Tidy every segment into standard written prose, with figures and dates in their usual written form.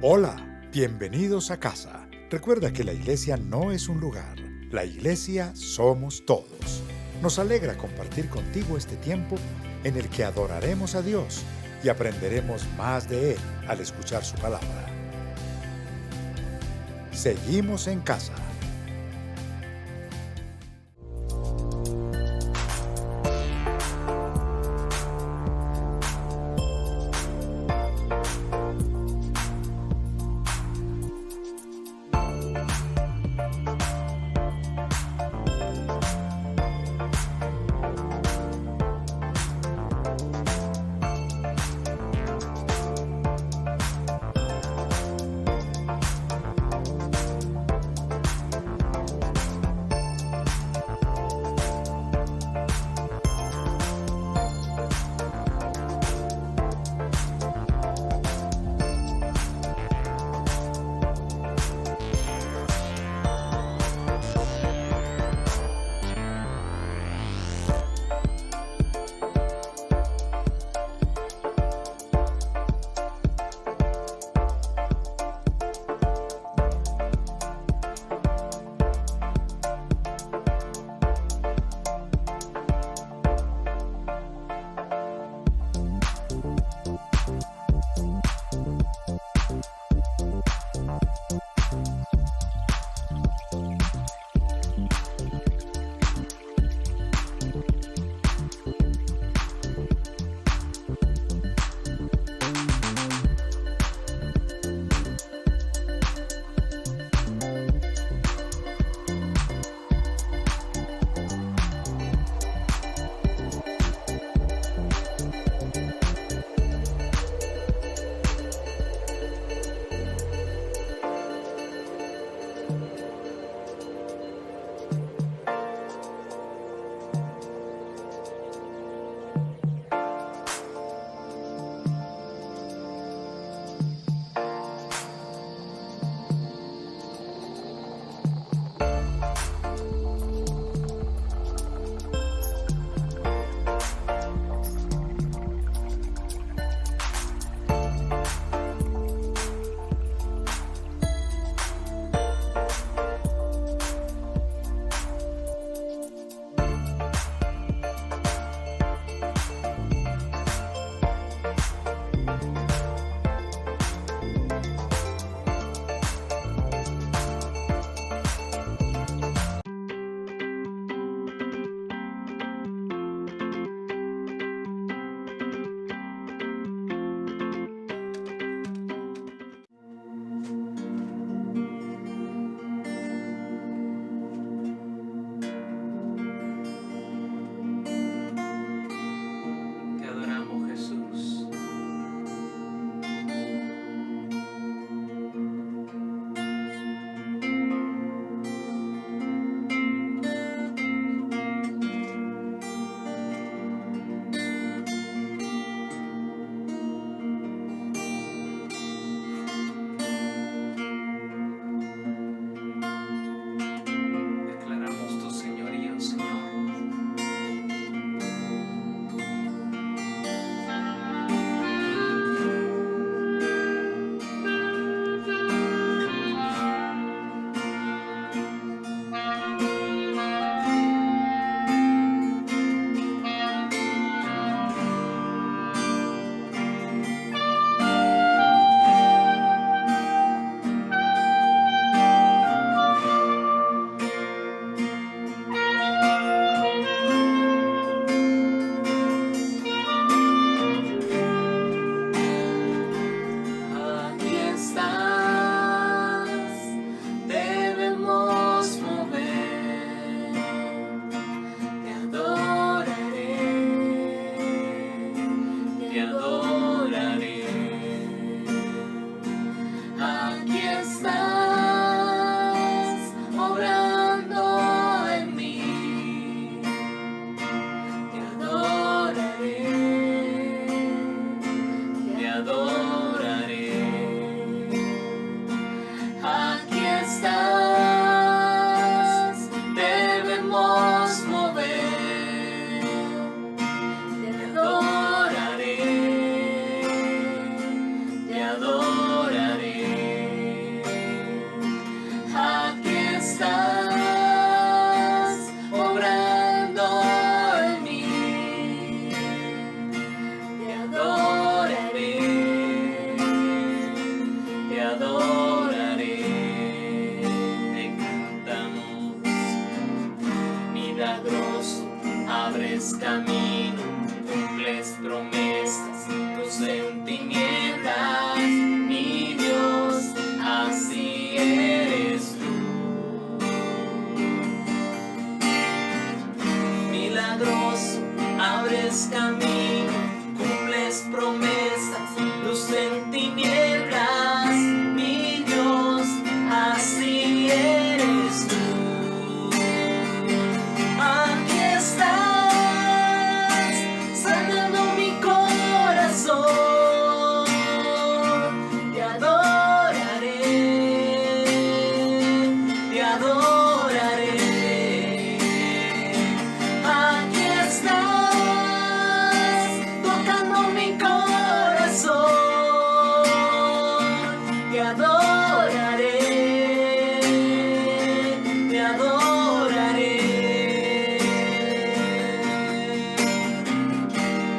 Hola, bienvenidos a casa. Recuerda que la iglesia no es un lugar, la iglesia somos todos. Nos alegra compartir contigo este tiempo en el que adoraremos a Dios y aprenderemos más de Él al escuchar su palabra. Seguimos en casa. Te adoraré. promesas, luz en tinieblas, mi Dios, así eres tú. Aquí estás, sanando mi corazón, te adoraré, te adoraré. Aquí estás, tocando mi corazón, te adoraré, te adoraré.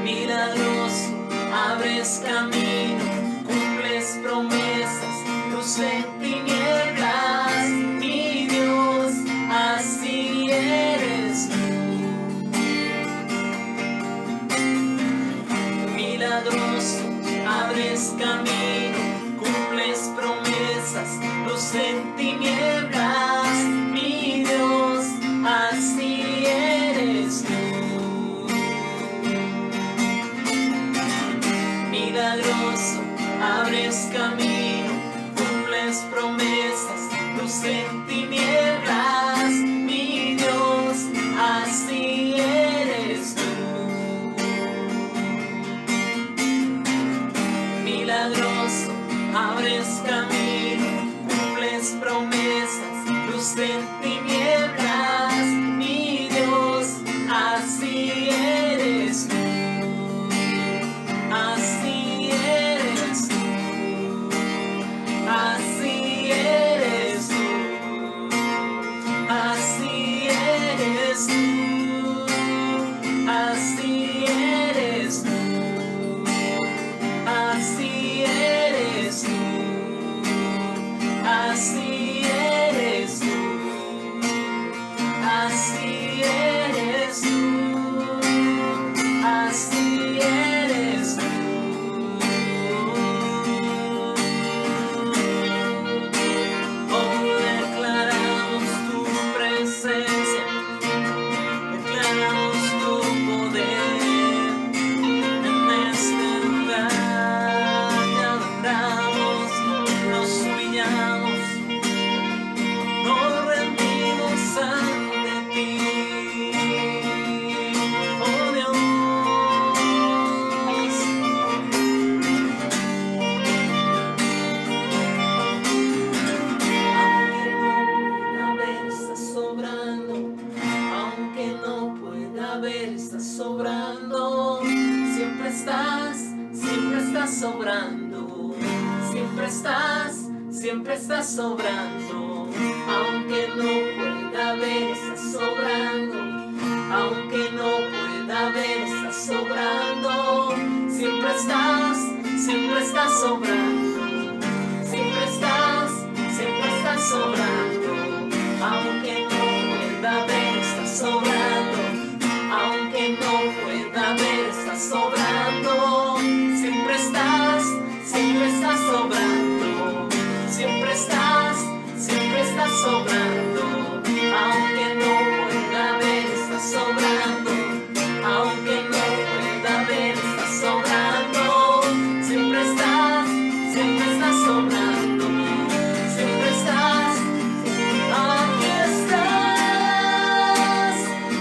Milagroso, abres camino, cumples promesas, luz en tinieblas, mi Dios, así eres tú. Milagroso, abres camino, cumples promesas, luz en tinieblas, mi Dios, así eres tú. Milagroso, abres camino, cumples promesas, luz en tinieblas, mi Dios, así eres tú. Milagroso, abres camino, cumples promesas, luz en tinieblas, mi Dios, así eres tú. Así eres tú, así eres tú, así eres tú, así eres tú, así eres tú, así eres tú, así eres tú, así eres tú. Hoy declaramos tu presencia, declaramos tu poder en este lugar. Te adoramos, nos humillamos, nos rendimos ante ti. Oh Dios. Aunque no pueda ver, estás sobrando, siempre estás sobrando, siempre estás sobrando, aunque no pueda ver, estás sobrando, aunque no pueda ver, estás sobrando, siempre estás sobrando, siempre estás sobrando, aunque no pueda ver, estás sobrando, aunque no pueda ver, estás sobrando, siempre estás sobrando, siempre estás sobrando, aunque no pueda ver, estás sobrando, aunque no pueda ver, estás sobrando, siempre estás sobrando, siempre estás. Aquí estás,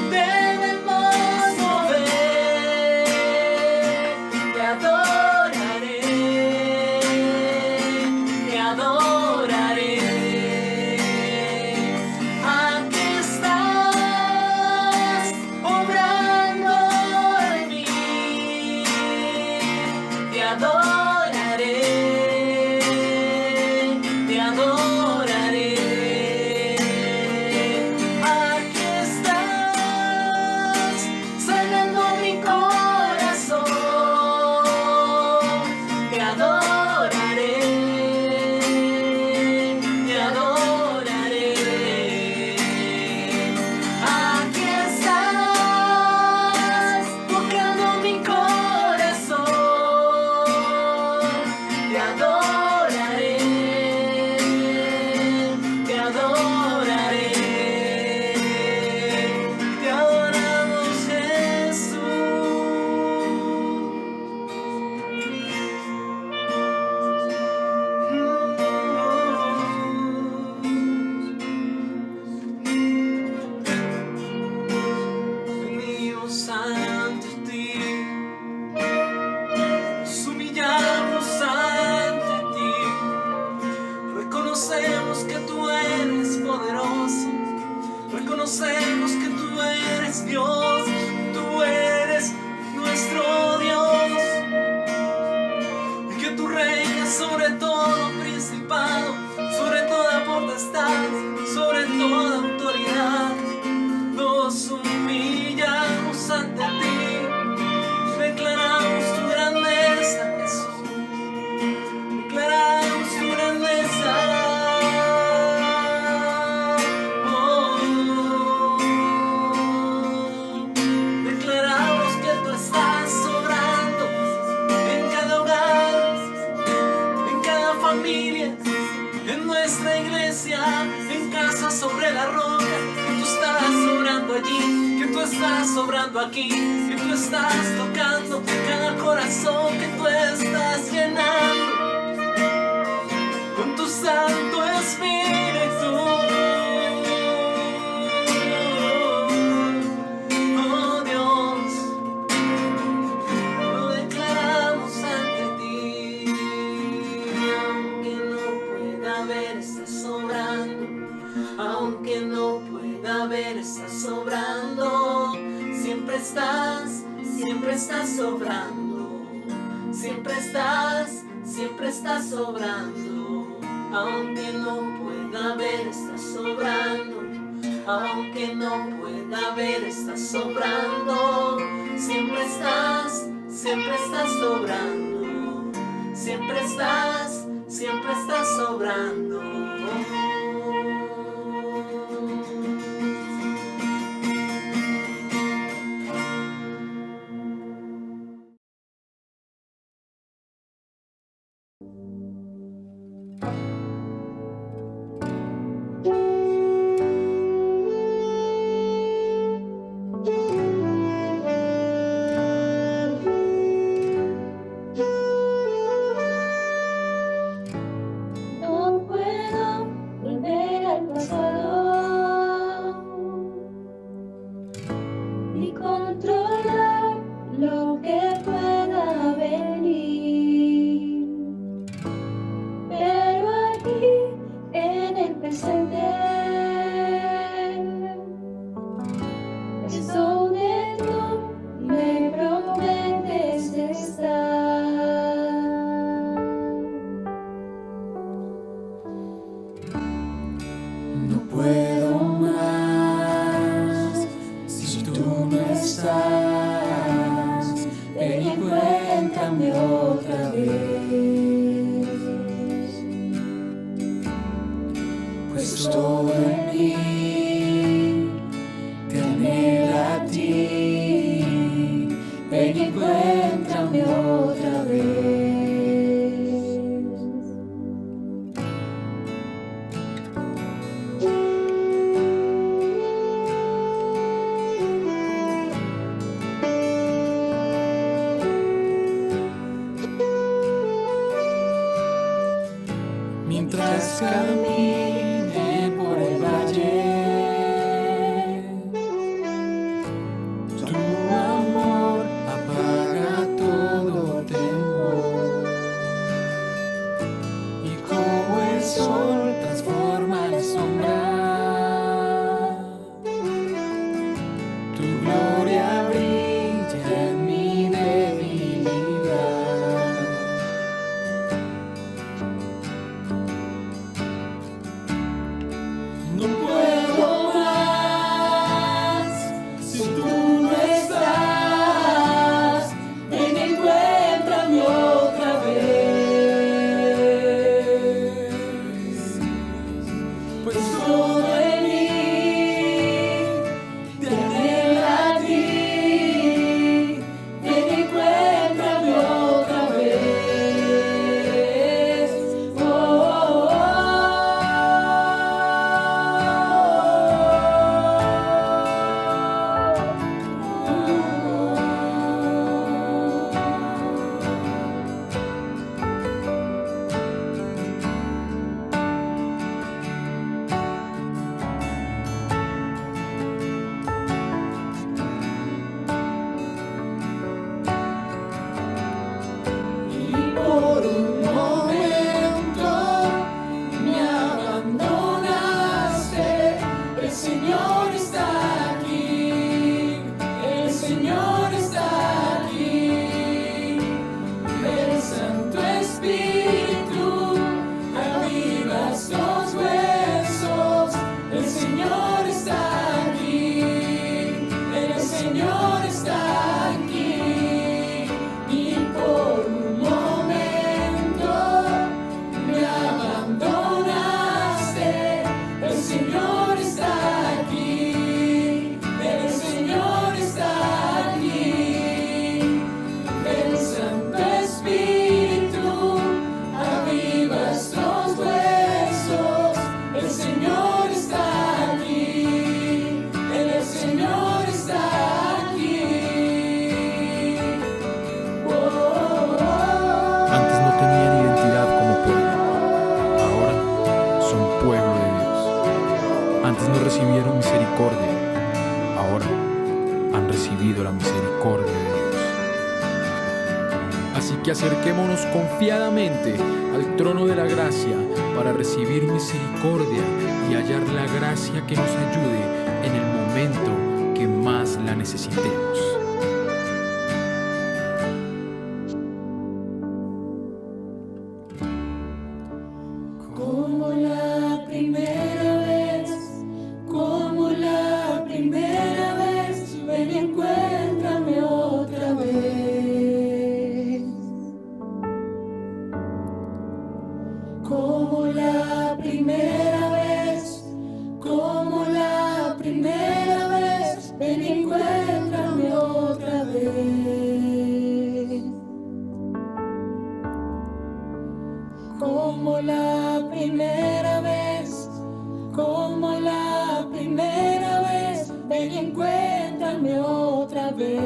debemos mover, te adoraré, te adoraré. Aquí estás, obrando en mí, te adoraré, te adoraré. Aquí estás, sanando mi corazón, te adoraré, te adoraré. Aquí estás, tocando mi corazón, familias, en nuestra iglesia, en casa sobre la roca. Que tú estás obrando allí, que tú estás obrando aquí, que tú estás tocando cada corazón, que tú estás llenando con tu Santo Espíritu. Oh Dios, lo declaramos ante ti. Aunque no pueda ver, estás sobrando. Aunque no pueda ver, estás sobrando. Siempre estás sobrando. Siempre estás sobrando. Aunque no pueda ver, estás sobrando. Aunque no pueda ver, estás sobrando. Siempre estás sobrando. Siempre estás sobrando. No puedo volver al pasado ni controlar lo que pueda venir, pero aquí en el presente es donde tú me prometes estar. No puedo más si tú no estás. Ven y encuéntrame otra vez, pues todo en mí te anhela a ti. Ven y encuéntrame otra vez. Mientras camine por el valle, tu amor apaga todo temor, y como el sol transforma la sombra, tu gloria brilla en mi debilidad. pueblo de Dios. Antes no recibieron misericordia, ahora han recibido la misericordia de Dios. Así que acerquémonos confiadamente al trono de la gracia para recibir misericordia y hallar la gracia que nos ayude en el momento que más la necesitemos. Como la primera vez, como la primera vez, ven y encuéntrame otra vez. Como la primera vez, como la primera vez, ven y encuéntrame otra vez. Como la primera vez, como la primera vez, ven y encuéntrame otra vez.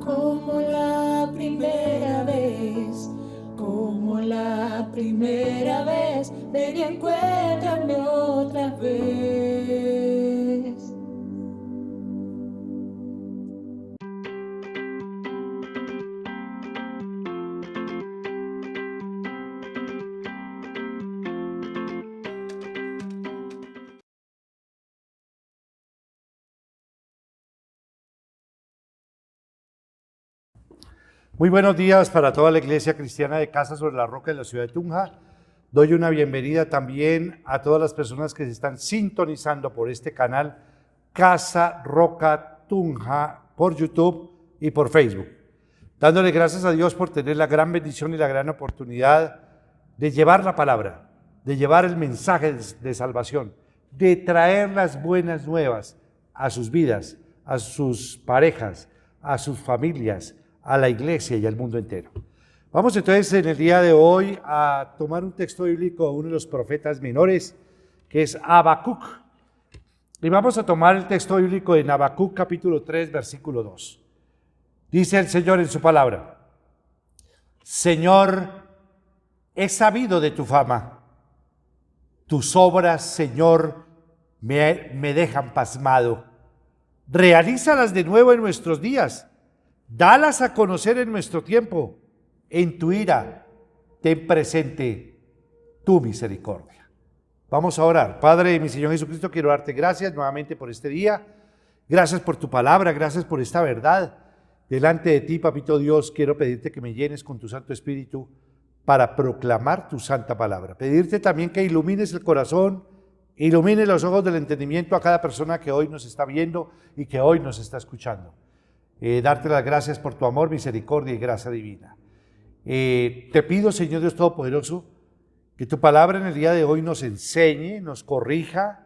Como la primera vez, como la primera vez, ven y encuéntrame otra vez. Muy buenos días para toda la Iglesia Cristiana de Casa sobre la Roca de la ciudad de Tunja. Doy una bienvenida también a todas las personas que se están sintonizando por este canal Casa Roca Tunja por YouTube y por Facebook. Dándole gracias a Dios por tener la gran bendición y la gran oportunidad de llevar la palabra, de llevar el mensaje de salvación, de traer las buenas nuevas a sus vidas, a sus parejas, a sus familias, a la iglesia y al mundo entero. Vamos entonces en el día de hoy a tomar un texto bíblico de uno de los profetas menores, que es Habacuc. Y vamos a tomar el texto bíblico en Habacuc capítulo 3, versículo 2. Dice el Señor en su palabra: Señor, he sabido de tu fama. Tus obras, Señor, me dejan pasmado. Realízalas de nuevo en nuestros días. Dalas a conocer en nuestro tiempo. En tu ira, ten presente tu misericordia. Vamos a orar. Padre, mi Señor Jesucristo, quiero darte gracias nuevamente por este día. Gracias por tu palabra, gracias por esta verdad. Delante de ti, Papito Dios, quiero pedirte que me llenes con tu Santo Espíritu para proclamar tu santa palabra. Pedirte también que ilumines el corazón, ilumines los ojos del entendimiento a cada persona que hoy nos está viendo y que hoy nos está escuchando. Darte las gracias por tu amor, misericordia y gracia divina. Te pido, Señor Dios Todopoderoso, que tu palabra en el día de hoy nos enseñe, nos corrija,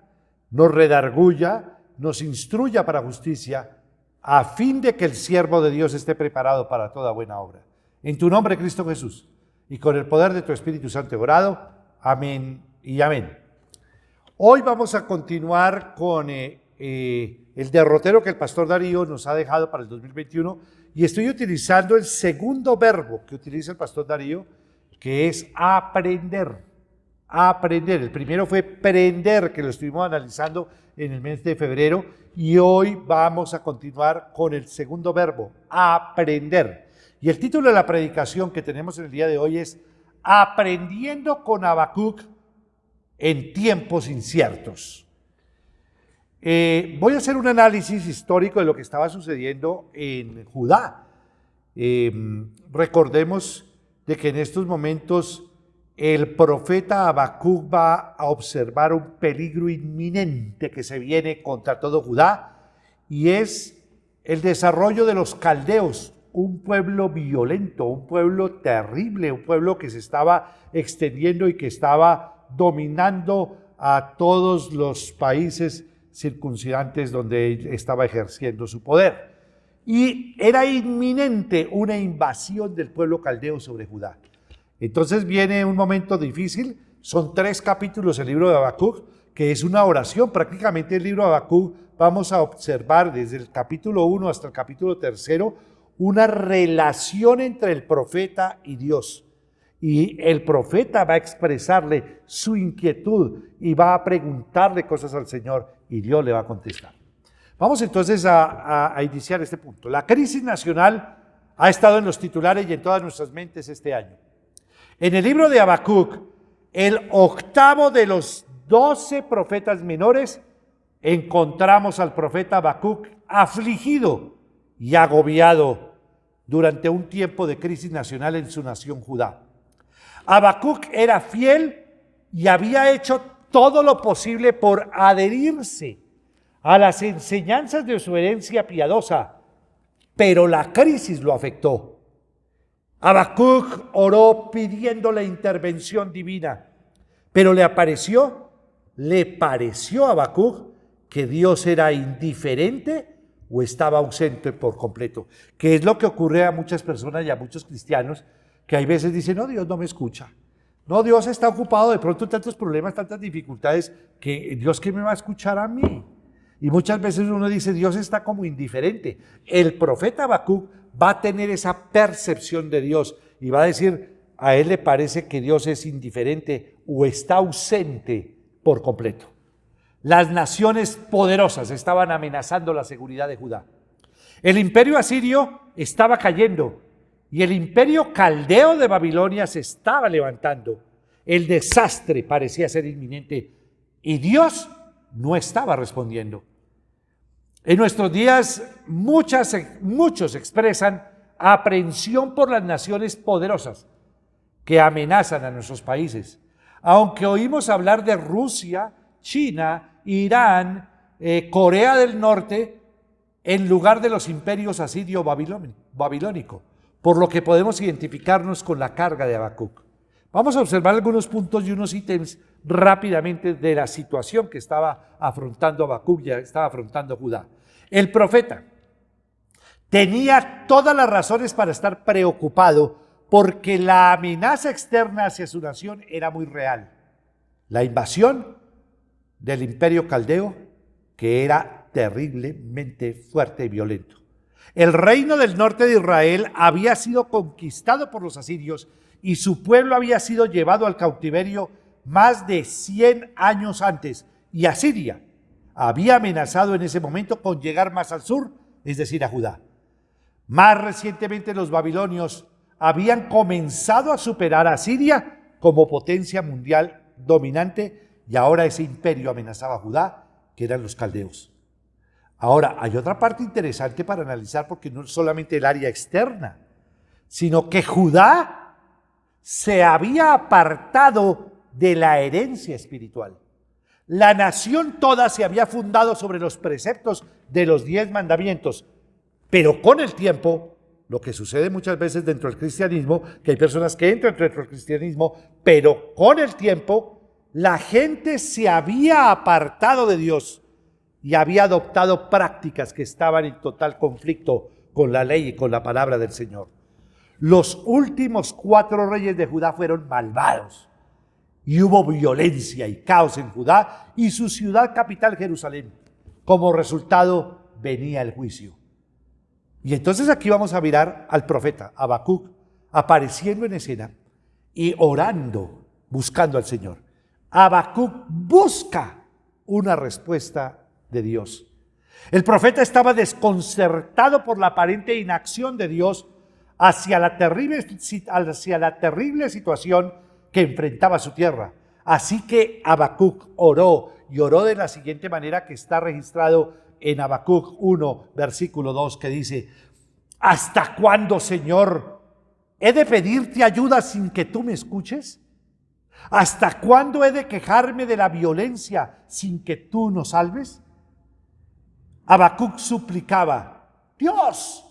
nos redarguya, nos instruya para justicia, a fin de que el siervo de Dios esté preparado para toda buena obra. En tu nombre, Cristo Jesús, y con el poder de tu Espíritu Santo he orado. Amén y amén. Hoy vamos a continuar con el derrotero que el pastor Darío nos ha dejado para el 2021, y estoy utilizando el segundo verbo que utiliza el pastor Darío, que es aprender. Aprender. El primero fue prender, que lo estuvimos analizando en el mes de febrero, y hoy vamos a continuar con el segundo verbo, aprender. Y el título de la predicación que tenemos en el día de hoy es Aprendiendo con Habacuc en tiempos inciertos. Voy a hacer un análisis histórico de lo que estaba sucediendo en Judá. Recordemos de que en estos momentos el profeta Habacuc va a observar un peligro inminente que se viene contra todo Judá, y es el desarrollo de los caldeos, un pueblo violento, un pueblo terrible, un pueblo que se estaba extendiendo y que estaba dominando a todos los países circundantes donde estaba ejerciendo su poder. Y era inminente una invasión del pueblo caldeo sobre Judá. Entonces viene un momento difícil. Son 3 capítulos el libro de Habacuc, que es una oración. Prácticamente el libro de Habacuc vamos a observar desde el capítulo 1 hasta el capítulo 3 una relación entre el profeta y Dios. Y el profeta va a expresarle su inquietud y va a preguntarle cosas al Señor y Dios le va a contestar. Vamos entonces a iniciar este punto. La crisis nacional ha estado en los titulares y en todas nuestras mentes este año. En el libro de Habacuc, el octavo de los 12 profetas menores, encontramos al profeta Habacuc afligido y agobiado durante un tiempo de crisis nacional en su nación Judá. Habacuc era fiel y había hecho todo lo posible por adherirse a las enseñanzas de su herencia piadosa, pero la crisis lo afectó. Habacuc oró pidiendo la intervención divina, pero le pareció a Habacuc que Dios era indiferente o estaba ausente por completo, que es lo que ocurre a muchas personas y a muchos cristianos, que hay veces dicen, no, Dios no me escucha. No, Dios está ocupado de pronto en tantos problemas, tantas dificultades, que Dios, ¿qué me va a escuchar a mí? Y muchas veces uno dice, Dios está como indiferente. El profeta Habacuc va a tener esa percepción de Dios y va a decir, a él le parece que Dios es indiferente o está ausente por completo. Las naciones poderosas estaban amenazando la seguridad de Judá. El imperio asirio estaba cayendo y el imperio caldeo de Babilonia se estaba levantando. El desastre parecía ser inminente y Dios no estaba respondiendo. En nuestros días muchos expresan aprehensión por las naciones poderosas que amenazan a nuestros países. Aunque oímos hablar de Rusia, China, Irán, Corea del Norte, en lugar de los imperios asirio-babilónico, por lo que podemos identificarnos con la carga de Habacuc. Vamos a observar algunos puntos y unos ítems rápidamente de la situación que estaba afrontando Habacuc y estaba afrontando Judá. El profeta tenía todas las razones para estar preocupado porque la amenaza externa hacia su nación era muy real. La invasión del imperio caldeo, que era terriblemente fuerte y violento. El reino del norte de Israel había sido conquistado por los asirios y su pueblo había sido llevado al cautiverio más de 100 años antes, y Asiria había amenazado en ese momento con llegar más al sur, es decir, a Judá. Más recientemente los babilonios habían comenzado a superar a Siria como potencia mundial dominante y ahora ese imperio amenazaba a Judá, que eran los caldeos. Ahora, hay otra parte interesante para analizar porque no es solamente el área externa, sino que Judá se había apartado de la herencia espiritual. La nación toda se había fundado sobre los preceptos de los 10 mandamientos, pero con el tiempo, lo que sucede muchas veces dentro del cristianismo, que hay personas que entran dentro del cristianismo, pero con el tiempo, la gente se había apartado de Dios y había adoptado prácticas que estaban en total conflicto con la ley y con la palabra del Señor. Los últimos 4 reyes de Judá fueron malvados y hubo violencia y caos en Judá y su ciudad capital Jerusalén. Como resultado venía el juicio. Y entonces aquí vamos a mirar al profeta Habacuc apareciendo en escena y orando, buscando al Señor. Habacuc busca una respuesta de Dios. El profeta estaba desconcertado por la aparente inacción de Dios hacia la terrible situación que enfrentaba su tierra. Así que Habacuc oró y oró de la siguiente manera, que está registrado en Habacuc 1, versículo 2, que dice: ¿hasta cuándo, Señor, he de pedirte ayuda sin que tú me escuches? ¿Hasta cuándo he de quejarme de la violencia sin que tú nos salves? Habacuc suplicaba: Dios,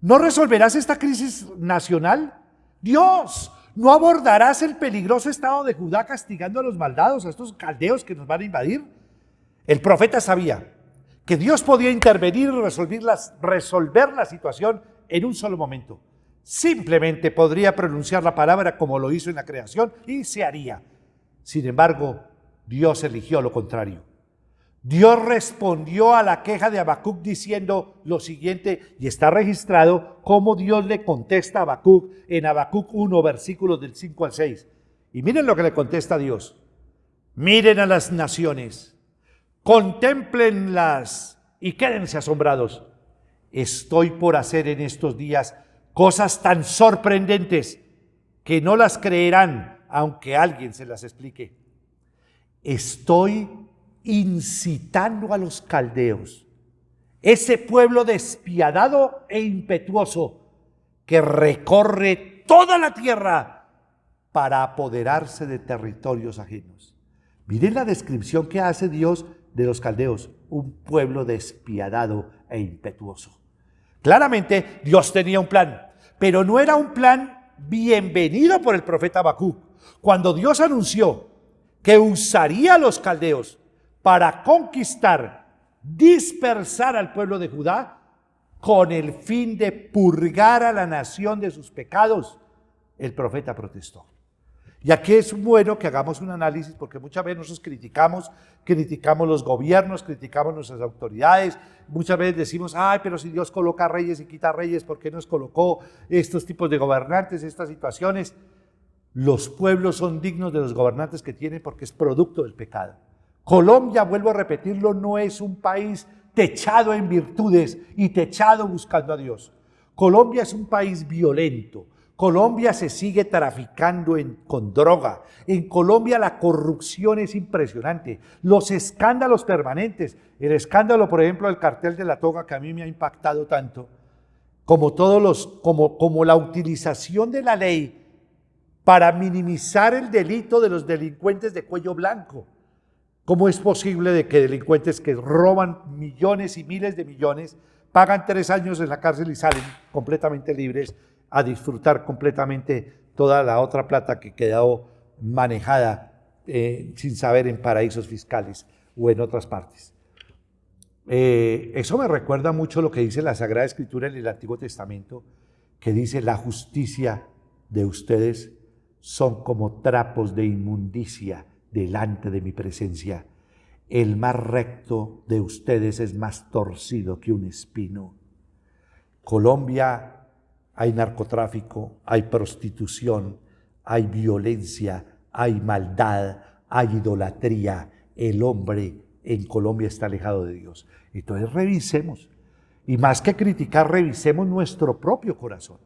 ¿no resolverás esta crisis nacional? Dios, ¿no abordarás el peligroso estado de Judá castigando a los maldados, a estos caldeos que nos van a invadir? El profeta sabía que Dios podía intervenir y resolver la situación en un solo momento. Simplemente podría pronunciar la palabra como lo hizo en la creación y se haría. Sin embargo, Dios eligió lo contrario. Dios respondió a la queja de Habacuc diciendo lo siguiente, y está registrado cómo Dios le contesta a Habacuc en Habacuc 1, versículos del 5 al 6. Y miren lo que le contesta Dios. Miren a las naciones, contémplenlas y quédense asombrados. Estoy por hacer en estos días cosas tan sorprendentes que no las creerán, aunque alguien se las explique. Estoy incitando a los caldeos, ese pueblo despiadado e impetuoso que recorre toda la tierra para apoderarse de territorios ajenos. Miren la descripción que hace Dios de los caldeos, un pueblo despiadado e impetuoso. Claramente Dios tenía un plan, pero no era un plan bienvenido por el profeta Habacuc. Cuando Dios anunció que usaría a los caldeos para conquistar, dispersar al pueblo de Judá, con el fin de purgar a la nación de sus pecados, el profeta protestó. Y aquí es bueno que hagamos un análisis, porque muchas veces nosotros criticamos los gobiernos, criticamos nuestras autoridades, muchas veces decimos, ay, pero si Dios coloca reyes y quita reyes, ¿por qué nos colocó estos tipos de gobernantes, estas situaciones? Los pueblos son dignos de los gobernantes que tienen porque es producto del pecado. Colombia, vuelvo a repetirlo, no es un país techado en virtudes y techado buscando a Dios. Colombia es un país violento. Colombia se sigue traficando con droga. En Colombia la corrupción es impresionante. Los escándalos permanentes. El escándalo, por ejemplo, del cartel de la toga, que a mí me ha impactado tanto, como la utilización de la ley para minimizar el delito de los delincuentes de cuello blanco. ¿Cómo es posible de que delincuentes que roban millones y miles de millones, pagan 3 años en la cárcel y salen completamente libres a disfrutar completamente toda la otra plata que quedó manejada sin saber en paraísos fiscales o en otras partes? Eso me recuerda mucho lo que dice la Sagrada Escritura en el Antiguo Testamento, que dice: la justicia de ustedes son como trapos de inmundicia delante de mi presencia. El más recto de ustedes es más torcido que un espino. Colombia, hay narcotráfico, hay prostitución, hay violencia, hay maldad, hay idolatría. El hombre en Colombia está alejado de Dios. Entonces revisemos, y más que criticar, revisemos nuestro propio corazón.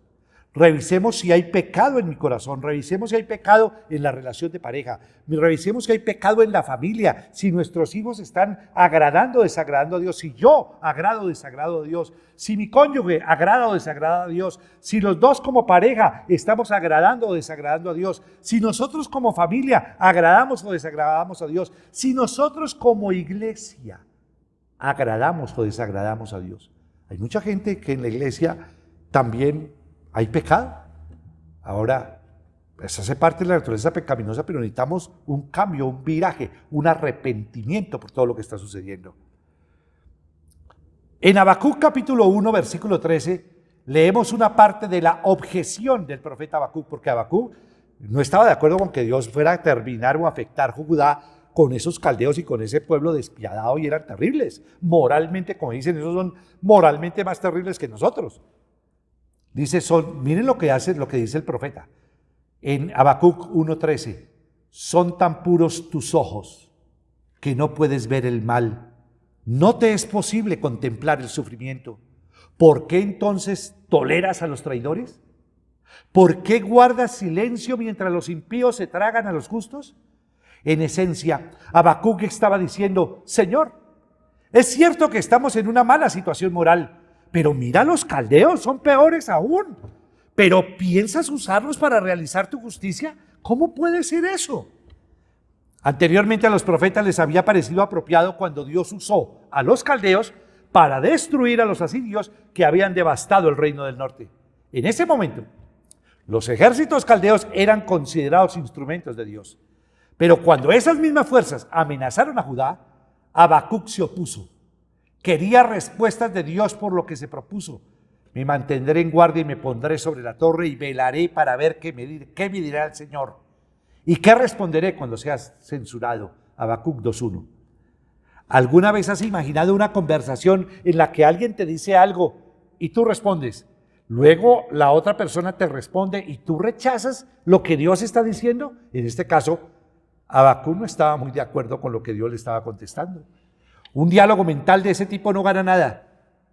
Revisemos si hay pecado en mi corazón, revisemos si hay pecado en la relación de pareja, revisemos si hay pecado en la familia, si nuestros hijos están agradando o desagradando a Dios, si yo agrado o desagrado a Dios, si mi cónyuge agrada o desagrada a Dios, si los dos como pareja estamos agradando o desagradando a Dios, si nosotros como familia agradamos o desagradamos a Dios, si nosotros como iglesia agradamos o desagradamos a Dios. Hay mucha gente que en la iglesia también hay pecado. Ahora, eso hace parte de la naturaleza pecaminosa, pero necesitamos un cambio, un viraje, un arrepentimiento por todo lo que está sucediendo. En Habacuc capítulo 1, versículo 13, leemos una parte de la objeción del profeta Habacuc, porque Habacuc no estaba de acuerdo con que Dios fuera a terminar o afectar Judá con esos caldeos y con ese pueblo despiadado, y eran terribles. Moralmente, como dicen, esos son moralmente más terribles que nosotros. Dice, miren lo que dice el profeta en Habacuc 1:13: son tan puros tus ojos que no puedes ver el mal, no te es posible contemplar el sufrimiento. ¿Por qué entonces toleras a los traidores? ¿Por qué guardas silencio mientras los impíos se tragan a los justos? En esencia, Habacuc estaba diciendo: Señor, es cierto que estamos en una mala situación moral, pero mira, los caldeos son peores aún. ¿Pero piensas usarlos para realizar tu justicia? ¿Cómo puede ser eso? Anteriormente a los profetas les había parecido apropiado cuando Dios usó a los caldeos para destruir a los asirios que habían devastado el reino del norte. En ese momento, los ejércitos caldeos eran considerados instrumentos de Dios. Pero cuando esas mismas fuerzas amenazaron a Judá, Habacuc se opuso. Quería respuestas de Dios por lo que se propuso. Me mantendré en guardia y me pondré sobre la torre y velaré para ver qué me dirá el Señor. ¿Y qué responderé cuando seas censurado? Habacuc 2:1. ¿Alguna vez has imaginado una conversación en la que alguien te dice algo y tú respondes? Luego la otra persona te responde y tú rechazas lo que Dios está diciendo. En este caso, Habacuc no estaba muy de acuerdo con lo que Dios le estaba contestando. Un diálogo mental de ese tipo no gana nada,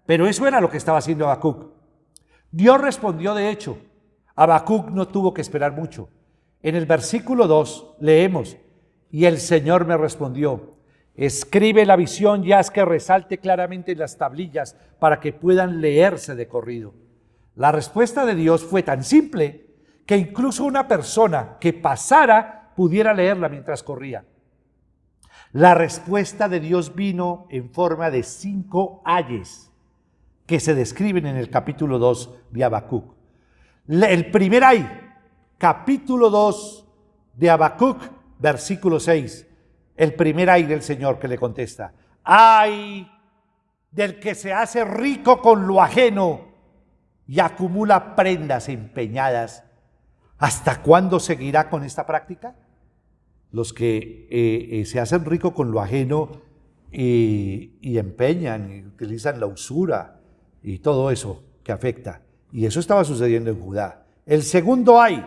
pero eso era lo que estaba haciendo Habacuc. Dios respondió de hecho. Habacuc no tuvo que esperar mucho. En el versículo 2 leemos: y el Señor me respondió: escribe la visión y haz que resalte claramente en las tablillas para que puedan leerse de corrido. La respuesta de Dios fue tan simple que incluso una persona que pasara pudiera leerla mientras corría. La respuesta de Dios vino en forma de 5 ayes que se describen en el capítulo 2 de Habacuc. El primer ay, capítulo 2 de Habacuc, versículo 6. El primer ay del Señor que le contesta: ay del que se hace rico con lo ajeno y acumula prendas empeñadas. ¿Hasta cuándo seguirá con esta práctica? Los que se hacen rico con lo ajeno y empeñan y utilizan la usura y todo eso que afecta. Y eso estaba sucediendo en Judá. El segundo ay,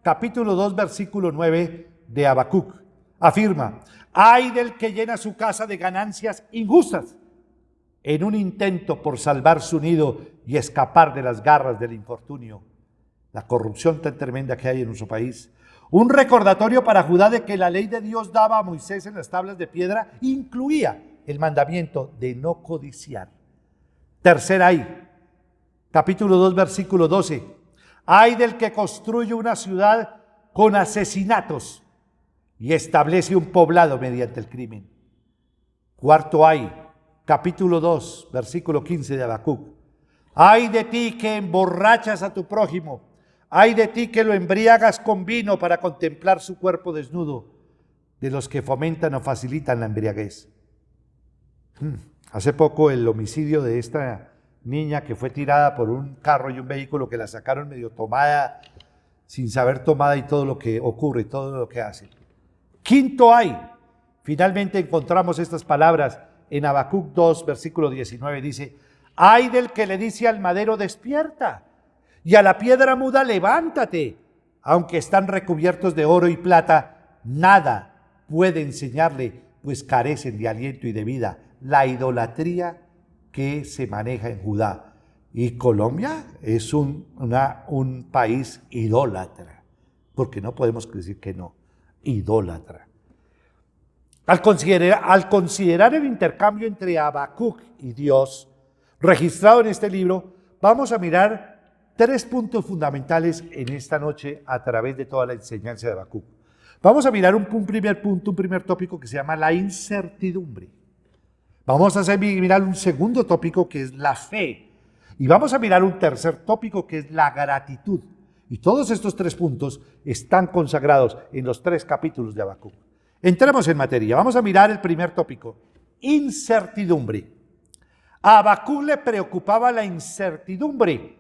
capítulo 2, versículo 9 de Habacuc, afirma: ay del que llena su casa de ganancias injustas en un intento por salvar su nido y escapar de las garras del infortunio. La corrupción tan tremenda que hay en nuestro país. Un recordatorio para Judá de que la ley de Dios daba a Moisés en las tablas de piedra incluía el mandamiento de no codiciar. Tercer ay, capítulo 2, versículo 12. Ay del que construye una ciudad con asesinatos y establece un poblado mediante el crimen. Cuarto ay, capítulo 2, versículo 15 de Habacuc. Ay de ti que emborrachas a tu prójimo, ay de ti que lo embriagas con vino para contemplar su cuerpo desnudo, de los que fomentan o facilitan la embriaguez. Hace poco el homicidio de esta niña que fue tirada por un carro y un vehículo que la sacaron medio tomada, sin saber tomada, y todo lo que ocurre, todo lo que hace. Quinto ay, finalmente encontramos estas palabras en Habacuc 2, versículo 19, dice: ay del que le dice al madero: despierta, y a la piedra muda: levántate. Aunque están recubiertos de oro y plata, nada puede enseñarle, pues carecen de aliento y de vida. La idolatría que se maneja en Judá. Y Colombia es un país idólatra, porque no podemos decir que no, idólatra. Al considerar el intercambio entre Habacuc y Dios, registrado en este libro, vamos a mirar 3 puntos fundamentales en esta noche a través de toda la enseñanza de Habacuc. Vamos a mirar un primer punto, un primer tópico que se llama la incertidumbre. Vamos a mirar un segundo tópico que es la fe. Y vamos a mirar un tercer tópico que es la gratitud. Y todos estos 3 puntos están consagrados en los 3 capítulos de Habacuc. Entremos en materia. Vamos a mirar el primer tópico: incertidumbre. A Habacuc le preocupaba la incertidumbre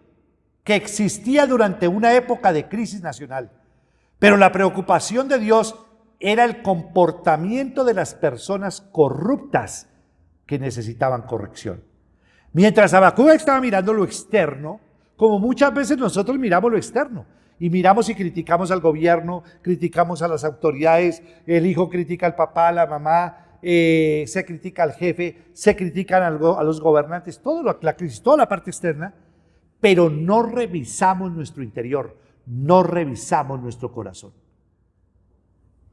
que existía durante una época de crisis nacional. Pero la preocupación de Dios era el comportamiento de las personas corruptas que necesitaban corrección. Mientras Habacuc estaba mirando lo externo, como muchas veces nosotros miramos lo externo, y miramos y criticamos al gobierno, criticamos a las autoridades, el hijo critica al papá, a la mamá, se critica al jefe, se critican a los gobernantes, la crisis, toda la parte externa, pero no revisamos nuestro interior, no revisamos nuestro corazón.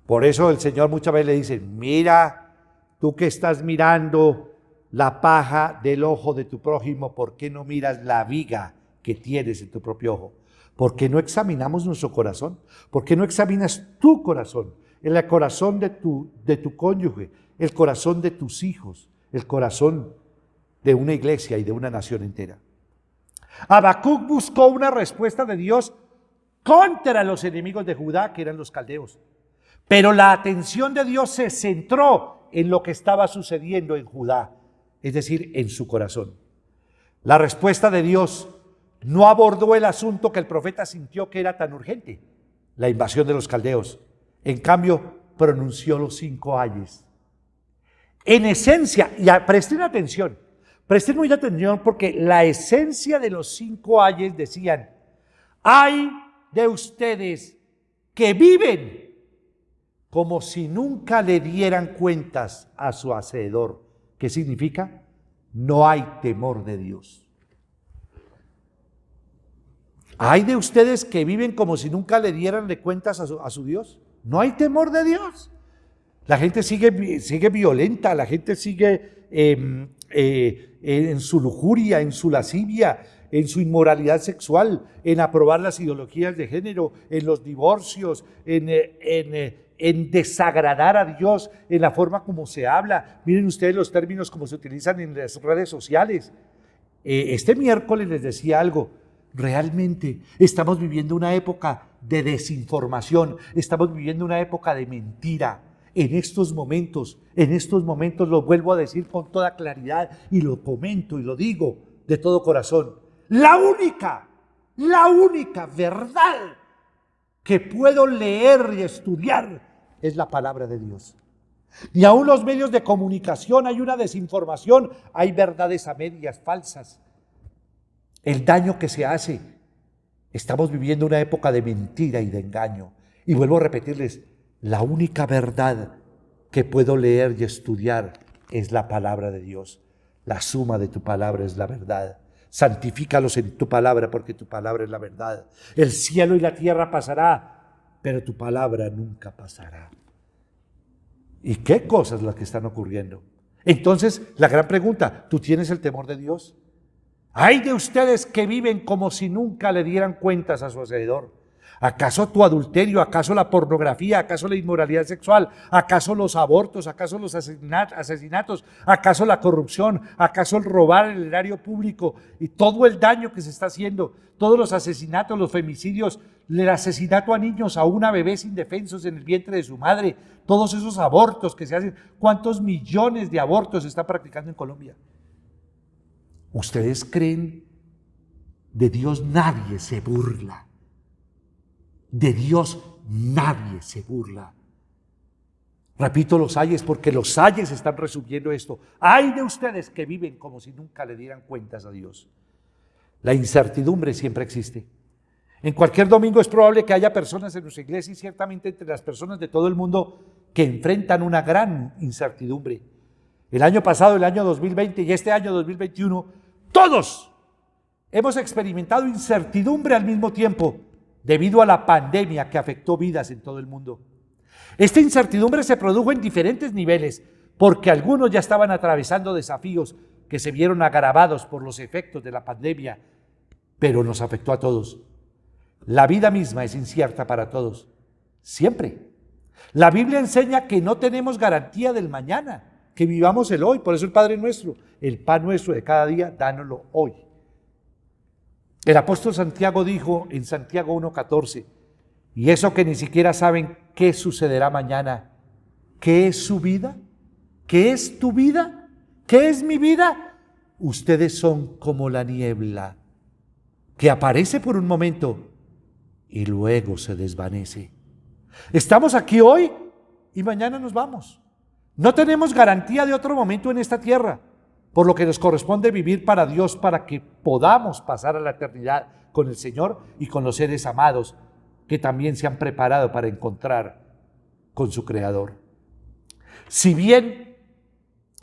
Por eso el Señor muchas veces le dice: mira, tú que estás mirando la paja del ojo de tu prójimo, ¿por qué no miras la viga que tienes en tu propio ojo? ¿Por qué no examinamos nuestro corazón? ¿Por qué no examinas tu corazón? El corazón de tu cónyuge, el corazón de tus hijos, el corazón de una iglesia y de una nación entera. Habacuc buscó una respuesta de Dios contra los enemigos de Judá, que eran los caldeos. Pero la atención de Dios se centró en lo que estaba sucediendo en Judá, es decir, en su corazón. La respuesta de Dios no abordó el asunto que el profeta sintió que era tan urgente, la invasión de los caldeos. En cambio, pronunció los 5 ayes. En esencia, y presten mucha atención porque la esencia de los 5 ayes decían: ay de ustedes que viven como si nunca le dieran cuentas a su hacedor. ¿Qué significa? No hay temor de Dios. Hay de ustedes que viven como si nunca le dieran de cuentas a su Dios. No hay temor de Dios. La gente sigue violenta, la gente sigue en su lujuria, en su lascivia, en su inmoralidad sexual, en aprobar las ideologías de género, en los divorcios, en desagradar a Dios, en la forma como se habla. Miren ustedes los términos como se utilizan en las redes sociales. Este miércoles les decía algo. Realmente estamos viviendo una época de desinformación, estamos viviendo una época de mentira. En estos momentos lo vuelvo a decir con toda claridad y lo comento y lo digo de todo corazón. La única verdad que puedo leer y estudiar es la palabra de Dios. Y aún los medios de comunicación hay una desinformación, hay verdades a medias, falsas. El daño que se hace. Estamos viviendo una época de mentira y de engaño. Y vuelvo a repetirles, la única verdad que puedo leer y estudiar es la palabra de Dios. La suma de tu palabra es la verdad. Santifícalos en tu palabra porque tu palabra es la verdad. El cielo y la tierra pasará, pero tu palabra nunca pasará. ¿Y qué cosas las que están ocurriendo? Entonces, la gran pregunta, ¿tú tienes el temor de Dios? Hay de ustedes que viven como si nunca le dieran cuentas a su hacedor. ¿Acaso tu adulterio? ¿Acaso la pornografía? ¿Acaso la inmoralidad sexual? ¿Acaso los abortos? ¿Acaso los asesinatos? ¿Acaso la corrupción? ¿Acaso el robar el erario público? Y todo el daño que se está haciendo, todos los asesinatos, los femicidios, el asesinato a niños, aún a bebés indefensos en el vientre de su madre, todos esos abortos que se hacen. ¿Cuántos millones de abortos se están practicando en Colombia? ¿Ustedes creen? De Dios nadie se burla. De Dios nadie se burla. Repito los ayes porque los ayes están resumiendo esto. Hay de ustedes que viven como si nunca le dieran cuentas a Dios. La incertidumbre siempre existe. En cualquier domingo es probable que haya personas en nuestra iglesia y ciertamente entre las personas de todo el mundo que enfrentan una gran incertidumbre. El año pasado, el año 2020 y este año 2021, todos hemos experimentado incertidumbre al mismo tiempo debido a la pandemia que afectó vidas en todo el mundo. Esta incertidumbre se produjo en diferentes niveles porque algunos ya estaban atravesando desafíos que se vieron agravados por los efectos de la pandemia, pero nos afectó a todos. La vida misma es incierta para todos, siempre. La Biblia enseña que no tenemos garantía del mañana, que vivamos el hoy. Por eso el Padre nuestro, el pan nuestro de cada día, dánoslo hoy. El apóstol Santiago dijo en Santiago 1:14, y eso que ni siquiera saben qué sucederá mañana, ¿qué es su vida? ¿Qué es tu vida? ¿Qué es mi vida? Ustedes son como la niebla que aparece por un momento y luego se desvanece. Estamos aquí hoy y mañana nos vamos. No tenemos garantía de otro momento en esta tierra, por lo que nos corresponde vivir para Dios para que podamos pasar a la eternidad con el Señor y con los seres amados que también se han preparado para encontrar con su Creador. Si bien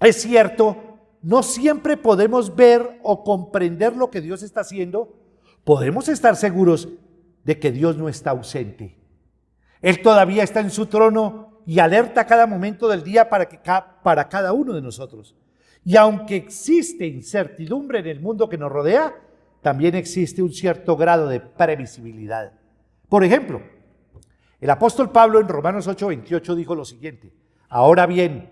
es cierto, no siempre podemos ver o comprender lo que Dios está haciendo, podemos estar seguros de que Dios no está ausente. Él todavía está en su trono y alerta a cada momento del día para cada uno de nosotros. Y aunque existe incertidumbre en el mundo que nos rodea, también existe un cierto grado de previsibilidad. Por ejemplo, el apóstol Pablo en Romanos 8:28 dijo lo siguiente: ahora bien,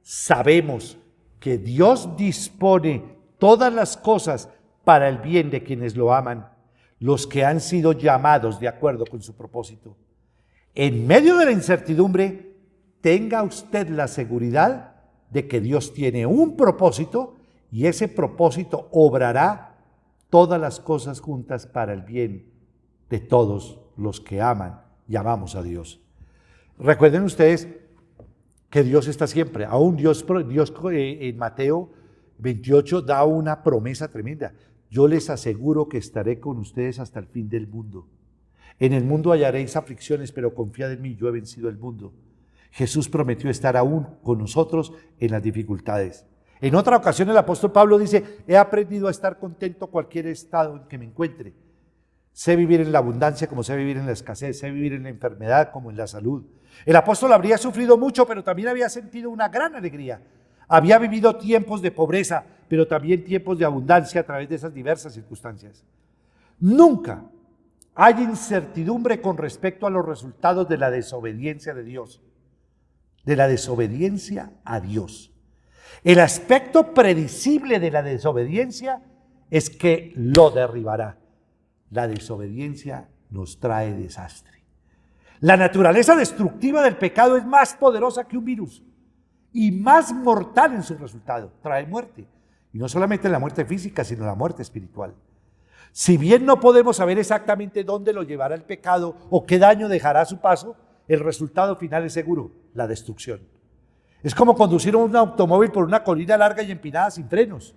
sabemos que Dios dispone todas las cosas para el bien de quienes lo aman, los que han sido llamados de acuerdo con su propósito. En medio de la incertidumbre, tenga usted la seguridad de que Dios tiene un propósito y ese propósito obrará todas las cosas juntas para el bien de todos los que aman y amamos a Dios. Recuerden ustedes que Dios está siempre. Aún Dios en Mateo 28 da una promesa tremenda. Yo les aseguro que estaré con ustedes hasta el fin del mundo. En el mundo hallaréis aflicciones, pero confiad en mí, yo he vencido el mundo. Jesús prometió estar aún con nosotros en las dificultades. En otra ocasión el apóstol Pablo dice, he aprendido a estar contento cualquier estado en que me encuentre. Sé vivir en la abundancia como sé vivir en la escasez, sé vivir en la enfermedad como en la salud. El apóstol habría sufrido mucho, pero también había sentido una gran alegría. Había vivido tiempos de pobreza, pero también tiempos de abundancia a través de esas diversas circunstancias. Nunca hay incertidumbre con respecto a los resultados de la desobediencia de Dios, de la desobediencia a Dios. El aspecto predecible de la desobediencia es que lo derribará. La desobediencia nos trae desastre. La naturaleza destructiva del pecado es más poderosa que un virus y más mortal en su resultado. Trae muerte. Y no solamente la muerte física, sino la muerte espiritual. Si bien no podemos saber exactamente dónde lo llevará el pecado o qué daño dejará a su paso, el resultado final es seguro, la destrucción. Es como conducir un automóvil por una colina larga y empinada sin frenos.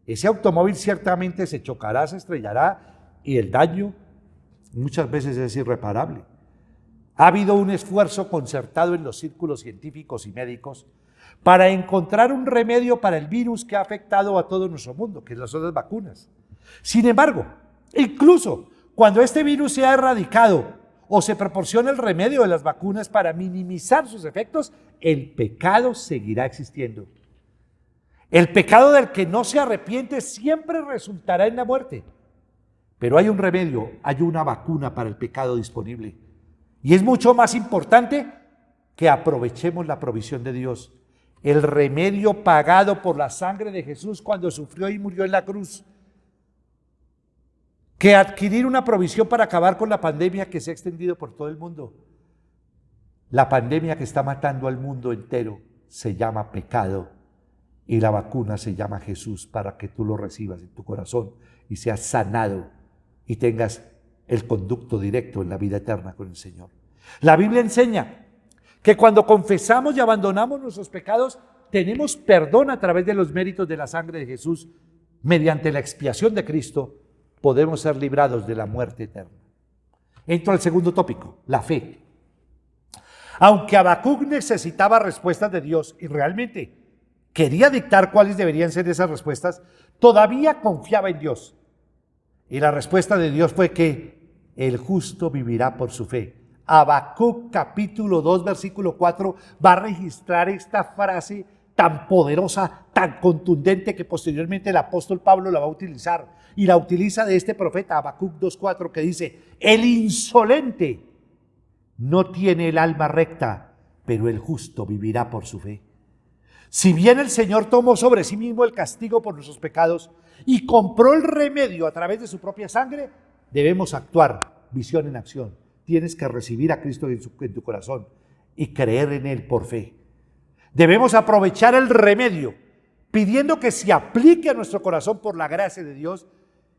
Ese automóvil ciertamente se chocará, se estrellará y el daño muchas veces es irreparable. Ha habido un esfuerzo concertado en los círculos científicos y médicos para encontrar un remedio para el virus que ha afectado a todo nuestro mundo, que son las vacunas. Sin embargo, incluso cuando este virus sea erradicado o se proporcione el remedio de las vacunas para minimizar sus efectos, el pecado seguirá existiendo. El pecado del que no se arrepiente siempre resultará en la muerte. Pero hay un remedio, hay una vacuna para el pecado disponible. Y es mucho más importante que aprovechemos la provisión de Dios. El remedio pagado por la sangre de Jesús cuando sufrió y murió en la cruz. Que adquirir una provisión para acabar con la pandemia que se ha extendido por todo el mundo. La pandemia que está matando al mundo entero se llama pecado y la vacuna se llama Jesús para que tú lo recibas en tu corazón y seas sanado y tengas el conducto directo en la vida eterna con el Señor. La Biblia enseña que cuando confesamos y abandonamos nuestros pecados, tenemos perdón a través de los méritos de la sangre de Jesús. Mediante la expiación de Cristo, podemos ser librados de la muerte eterna. Entro al segundo tópico, la fe. Aunque Habacuc necesitaba respuestas de Dios y realmente quería dictar cuáles deberían ser esas respuestas, todavía confiaba en Dios. Y la respuesta de Dios fue que el justo vivirá por su fe. Habacuc capítulo 2 versículo 4 va a registrar esta frase tan poderosa, tan contundente que posteriormente el apóstol Pablo la va a utilizar. Y la utiliza de este profeta Habacuc 2:4 que dice, el insolente no tiene el alma recta, pero el justo vivirá por su fe. Si bien el Señor tomó sobre sí mismo el castigo por nuestros pecados y compró el remedio a través de su propia sangre, debemos actuar, visión en acción. Tienes que recibir a Cristo en tu corazón y creer en Él por fe. Debemos aprovechar el remedio, pidiendo que se aplique a nuestro corazón por la gracia de Dios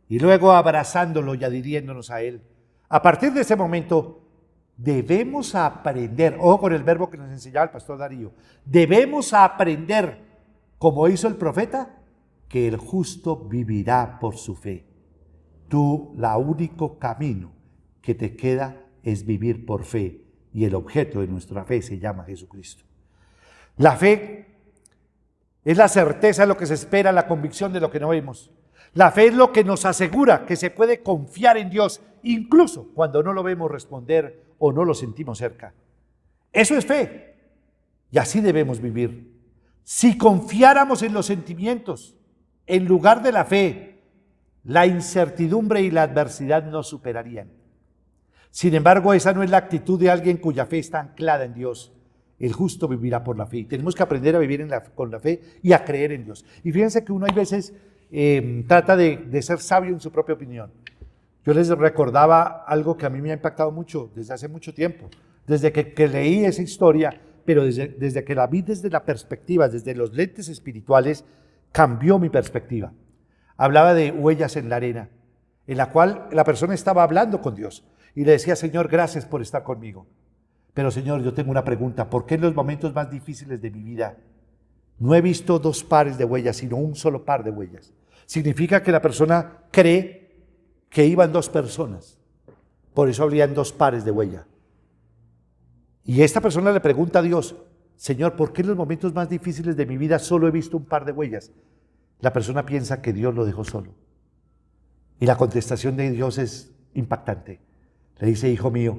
y luego abrazándolo y adhiriéndonos a Él. A partir de ese momento, debemos aprender, ojo con el verbo que nos enseñaba el pastor Darío, debemos aprender, como hizo el profeta, que el justo vivirá por su fe. Tú, el único camino que te queda es vivir por fe y el objeto de nuestra fe se llama Jesucristo. La fe es la certeza de lo que se espera, la convicción de lo que no vemos. La fe es lo que nos asegura que se puede confiar en Dios, incluso cuando no lo vemos responder o no lo sentimos cerca. Eso es fe. Y así debemos vivir. Si confiáramos en los sentimientos, en lugar de la fe, la incertidumbre y la adversidad nos superarían. Sin embargo, esa no es la actitud de alguien cuya fe está anclada en Dios. El justo vivirá por la fe. Y tenemos que aprender a vivir con la fe y a creer en Dios. Y fíjense que uno hay veces trata de ser sabio en su propia opinión. Yo les recordaba algo que a mí me ha impactado mucho desde hace mucho tiempo. Desde que leí esa historia, pero desde que la vi desde la perspectiva, desde los lentes espirituales, cambió mi perspectiva. Hablaba de huellas en la arena, en la cual la persona estaba hablando con Dios y le decía, Señor, gracias por estar conmigo. Pero Señor, yo tengo una pregunta. ¿Por qué en los momentos más difíciles de mi vida no he visto dos pares de huellas, sino un solo par de huellas? Significa que la persona cree que iban dos personas. Por eso habrían dos pares de huella. Y esta persona le pregunta a Dios, Señor, ¿por qué en los momentos más difíciles de mi vida solo he visto un par de huellas? La persona piensa que Dios lo dejó solo. Y la contestación de Dios es impactante. Le dice, hijo mío,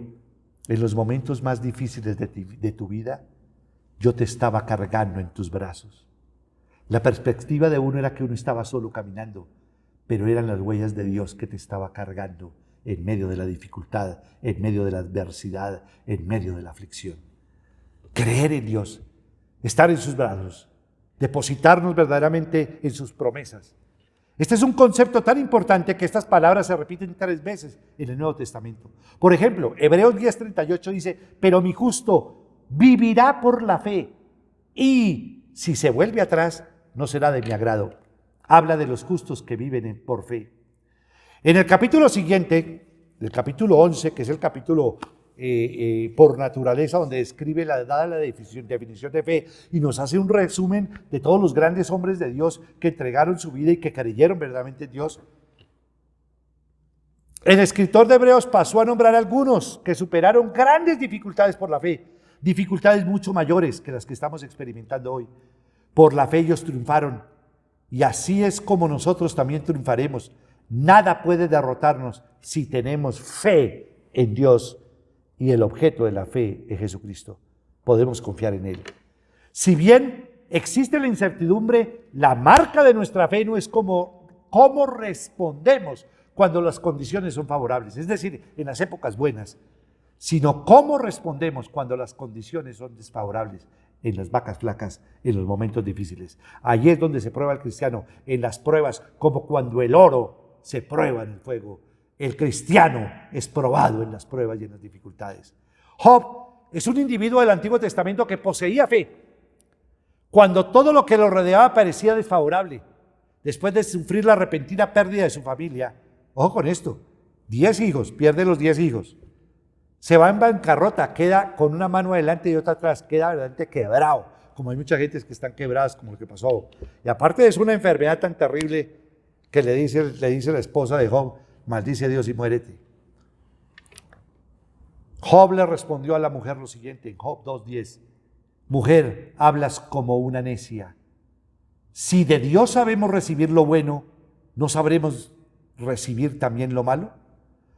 en los momentos más difíciles de tu vida, yo te estaba cargando en tus brazos. La perspectiva de uno era que uno estaba solo caminando, pero eran las huellas de Dios que te estaba cargando en medio de la dificultad, en medio de la adversidad, en medio de la aflicción. Creer en Dios, estar en sus brazos, depositarnos verdaderamente en sus promesas. Este es un concepto tan importante que estas palabras se repiten 3 veces en el Nuevo Testamento. Por ejemplo, Hebreos 10:38 dice, pero mi justo vivirá por la fe, y si se vuelve atrás, no será de mi agrado. Habla de los justos que viven por fe. En el capítulo siguiente, el capítulo 11, que es el capítulo por naturaleza, donde describe dada la definición de fe y nos hace un resumen de todos los grandes hombres de Dios que entregaron su vida y que creyeron verdaderamente en Dios. El escritor de Hebreos pasó a nombrar algunos que superaron grandes dificultades por la fe, dificultades mucho mayores que las que estamos experimentando hoy. Por la fe ellos triunfaron, y así es como nosotros también triunfaremos. Nada puede derrotarnos si tenemos fe en Dios, y el objeto de la fe es Jesucristo. Podemos confiar en Él. Si bien existe la incertidumbre, la marca de nuestra fe no es cómo respondemos cuando las condiciones son favorables, es decir, en las épocas buenas, sino cómo respondemos cuando las condiciones son desfavorables, en las vacas flacas, en los momentos difíciles. Allí es donde se prueba el cristiano, en las pruebas, como cuando el oro se prueba en el fuego. El cristiano es probado en las pruebas y en las dificultades. Job es un individuo del Antiguo Testamento que poseía fe cuando todo lo que lo rodeaba parecía desfavorable. Después de sufrir la repentina pérdida de su familia, ojo con esto, 10 hijos, pierde los 10 hijos, se va en bancarrota, queda con una mano adelante y otra atrás, queda verdaderamente quebrado, como hay muchas gentes que están quebradas, como lo que pasó. Y aparte de eso, una enfermedad tan terrible que le dice la esposa de Job, maldice a Dios y muérete. Job le respondió a la mujer lo siguiente en Job 2:10. Mujer, hablas como una necia. Si de Dios sabemos recibir lo bueno, ¿no sabremos recibir también lo malo?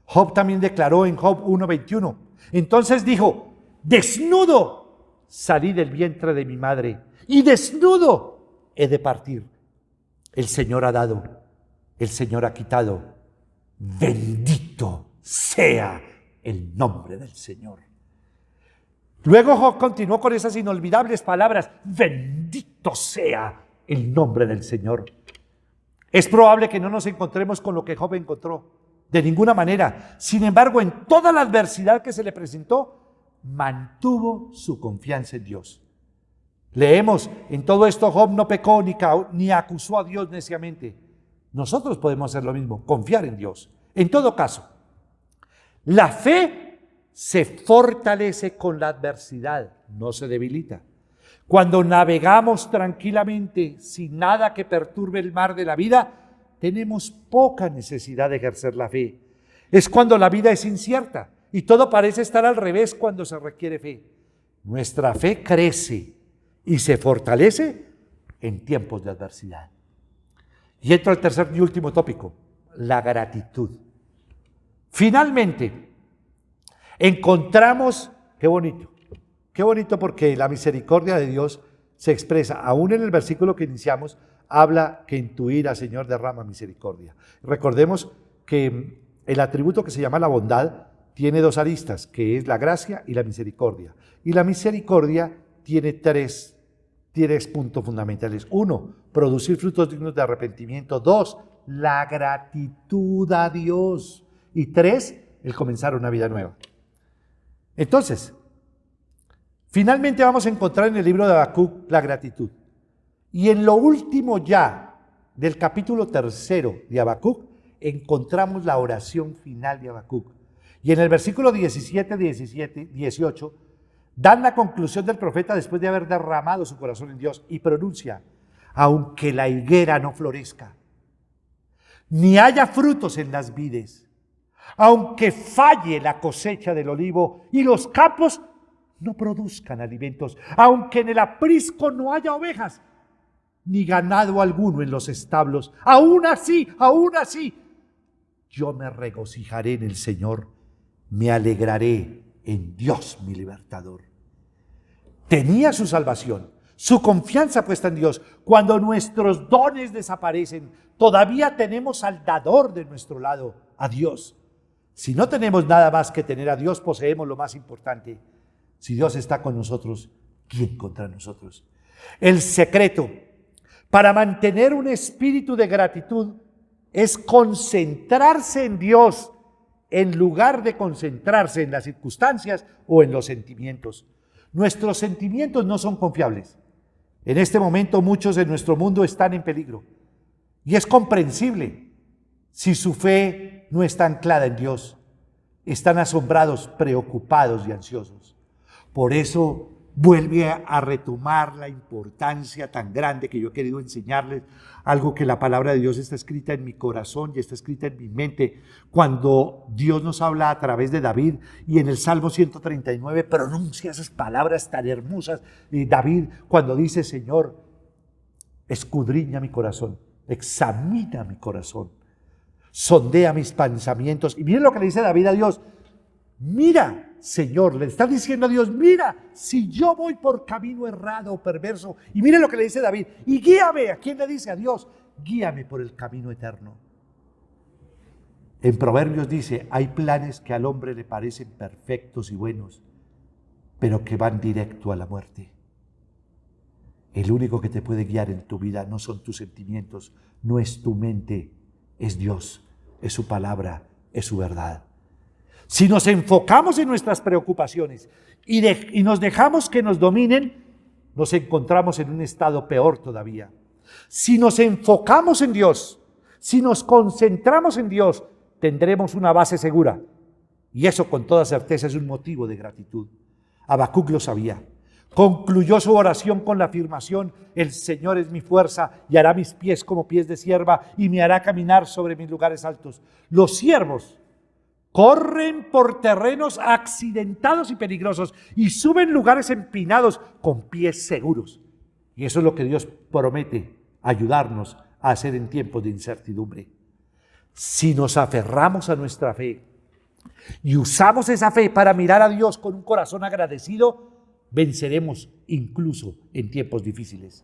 Job también declaró en Job 1:21. Entonces dijo, desnudo salí del vientre de mi madre y desnudo he de partir. El Señor ha dado, el Señor ha quitado. Bendito sea el nombre del Señor. Luego Job continuó con esas inolvidables palabras, bendito sea el nombre del Señor. Es probable que no nos encontremos con lo que Job encontró, de ninguna manera. Sin embargo, en toda la adversidad que se le presentó, mantuvo su confianza en Dios. Leemos, en todo esto Job no pecó ni acusó a Dios neciamente. Nosotros podemos hacer lo mismo, confiar en Dios. En todo caso, la fe se fortalece con la adversidad, no se debilita. Cuando navegamos tranquilamente, sin nada que perturbe el mar de la vida, tenemos poca necesidad de ejercer la fe. Es cuando la vida es incierta y todo parece estar al revés cuando se requiere fe. Nuestra fe crece y se fortalece en tiempos de adversidad. Y entro al tercer y último tópico, la gratitud. Finalmente, encontramos, qué bonito porque la misericordia de Dios se expresa, aún en el versículo que iniciamos, habla que en tu ira, Señor, derrama misericordia. Recordemos que el atributo que se llama la bondad tiene 2 aristas, que es la gracia y la misericordia. Y la misericordia tiene tres puntos fundamentales. 1, producir frutos dignos de arrepentimiento. 2, la gratitud a Dios. Y 3, el comenzar una vida nueva. Entonces, finalmente vamos a encontrar en el libro de Habacuc la gratitud. Y en lo último ya del capítulo 3 de Habacuc, encontramos la oración final de Habacuc. Y en el versículo 17, 18, Dan la conclusión del profeta después de haber derramado su corazón en Dios y pronuncia: aunque la higuera no florezca, ni haya frutos en las vides, aunque falle la cosecha del olivo y los campos no produzcan alimentos, aunque en el aprisco no haya ovejas, ni ganado alguno en los establos, aún así, yo me regocijaré en el Señor, me alegraré en Dios mi libertador. Tenía su salvación, su confianza puesta en Dios. Cuando nuestros dones desaparecen, todavía tenemos al dador de nuestro lado, a Dios. Si no tenemos nada más que tener a Dios, poseemos lo más importante. Si Dios está con nosotros, ¿quién contra nosotros? El secreto para mantener un espíritu de gratitud es concentrarse en Dios en lugar de concentrarse en las circunstancias o en los sentimientos. Nuestros sentimientos no son confiables. En este momento muchos de nuestro mundo están en peligro y es comprensible si su fe no está anclada en Dios. Están asombrados, preocupados y ansiosos. Por eso vuelve a retomar la importancia tan grande que yo he querido enseñarles, algo que la palabra de Dios está escrita en mi corazón y está escrita en mi mente, cuando Dios nos habla a través de David y en el Salmo 139 pronuncia esas palabras tan hermosas. David cuando dice: Señor, escudriña mi corazón, examina mi corazón, sondea mis pensamientos. Y miren lo que le dice David a Dios: mira, Señor, le está diciendo a Dios, mira, si yo voy por camino errado o perverso. Y mire lo que le dice David: y guíame. ¿A quién le dice? A Dios. Guíame por el camino eterno. En Proverbios dice: hay planes que al hombre le parecen perfectos y buenos, pero que van directo a la muerte. El único que te puede guiar en tu vida no son tus sentimientos, no es tu mente, es Dios, es su palabra, es su verdad. Si nos enfocamos en nuestras preocupaciones y nos dejamos que nos dominen, nos encontramos en un estado peor todavía. Si nos enfocamos en Dios, si nos concentramos en Dios, tendremos una base segura. Y eso con toda certeza es un motivo de gratitud. Habacuc lo sabía. Concluyó su oración con la afirmación: el Señor es mi fuerza y hará mis pies como pies de cierva y me hará caminar sobre mis lugares altos. Los siervos corren por terrenos accidentados y peligrosos y suben lugares empinados con pies seguros. Y eso es lo que Dios promete ayudarnos a hacer en tiempos de incertidumbre. Si nos aferramos a nuestra fe y usamos esa fe para mirar a Dios con un corazón agradecido, venceremos incluso en tiempos difíciles.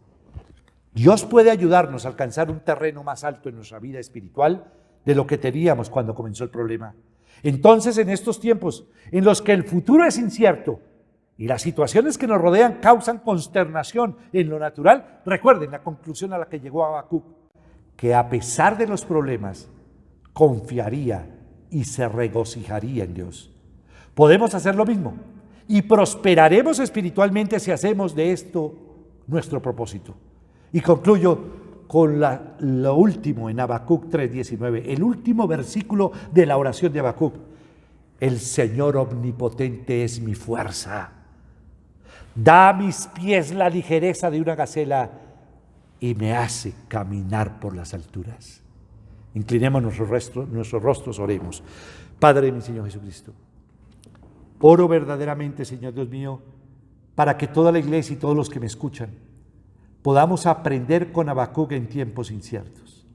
Dios puede ayudarnos a alcanzar un terreno más alto en nuestra vida espiritual de lo que teníamos cuando comenzó el problema. Entonces, en estos tiempos en los que el futuro es incierto y las situaciones que nos rodean causan consternación en lo natural, recuerden la conclusión a la que llegó Habacuc: que a pesar de los problemas, confiaría y se regocijaría en Dios. Podemos hacer lo mismo y prosperaremos espiritualmente si hacemos de esto nuestro propósito. Y concluyo con lo último en Habacuc 3:19, el último versículo de la oración de Habacuc: el Señor omnipotente es mi fuerza, da a mis pies la ligereza de una gacela y me hace caminar por las alturas. Inclinemos nuestros rostros, oremos. Padre, mi Señor Jesucristo, oro verdaderamente, Señor Dios mío, para que toda la iglesia y todos los que me escuchan podamos aprender con Habacuc en tiempos inciertos.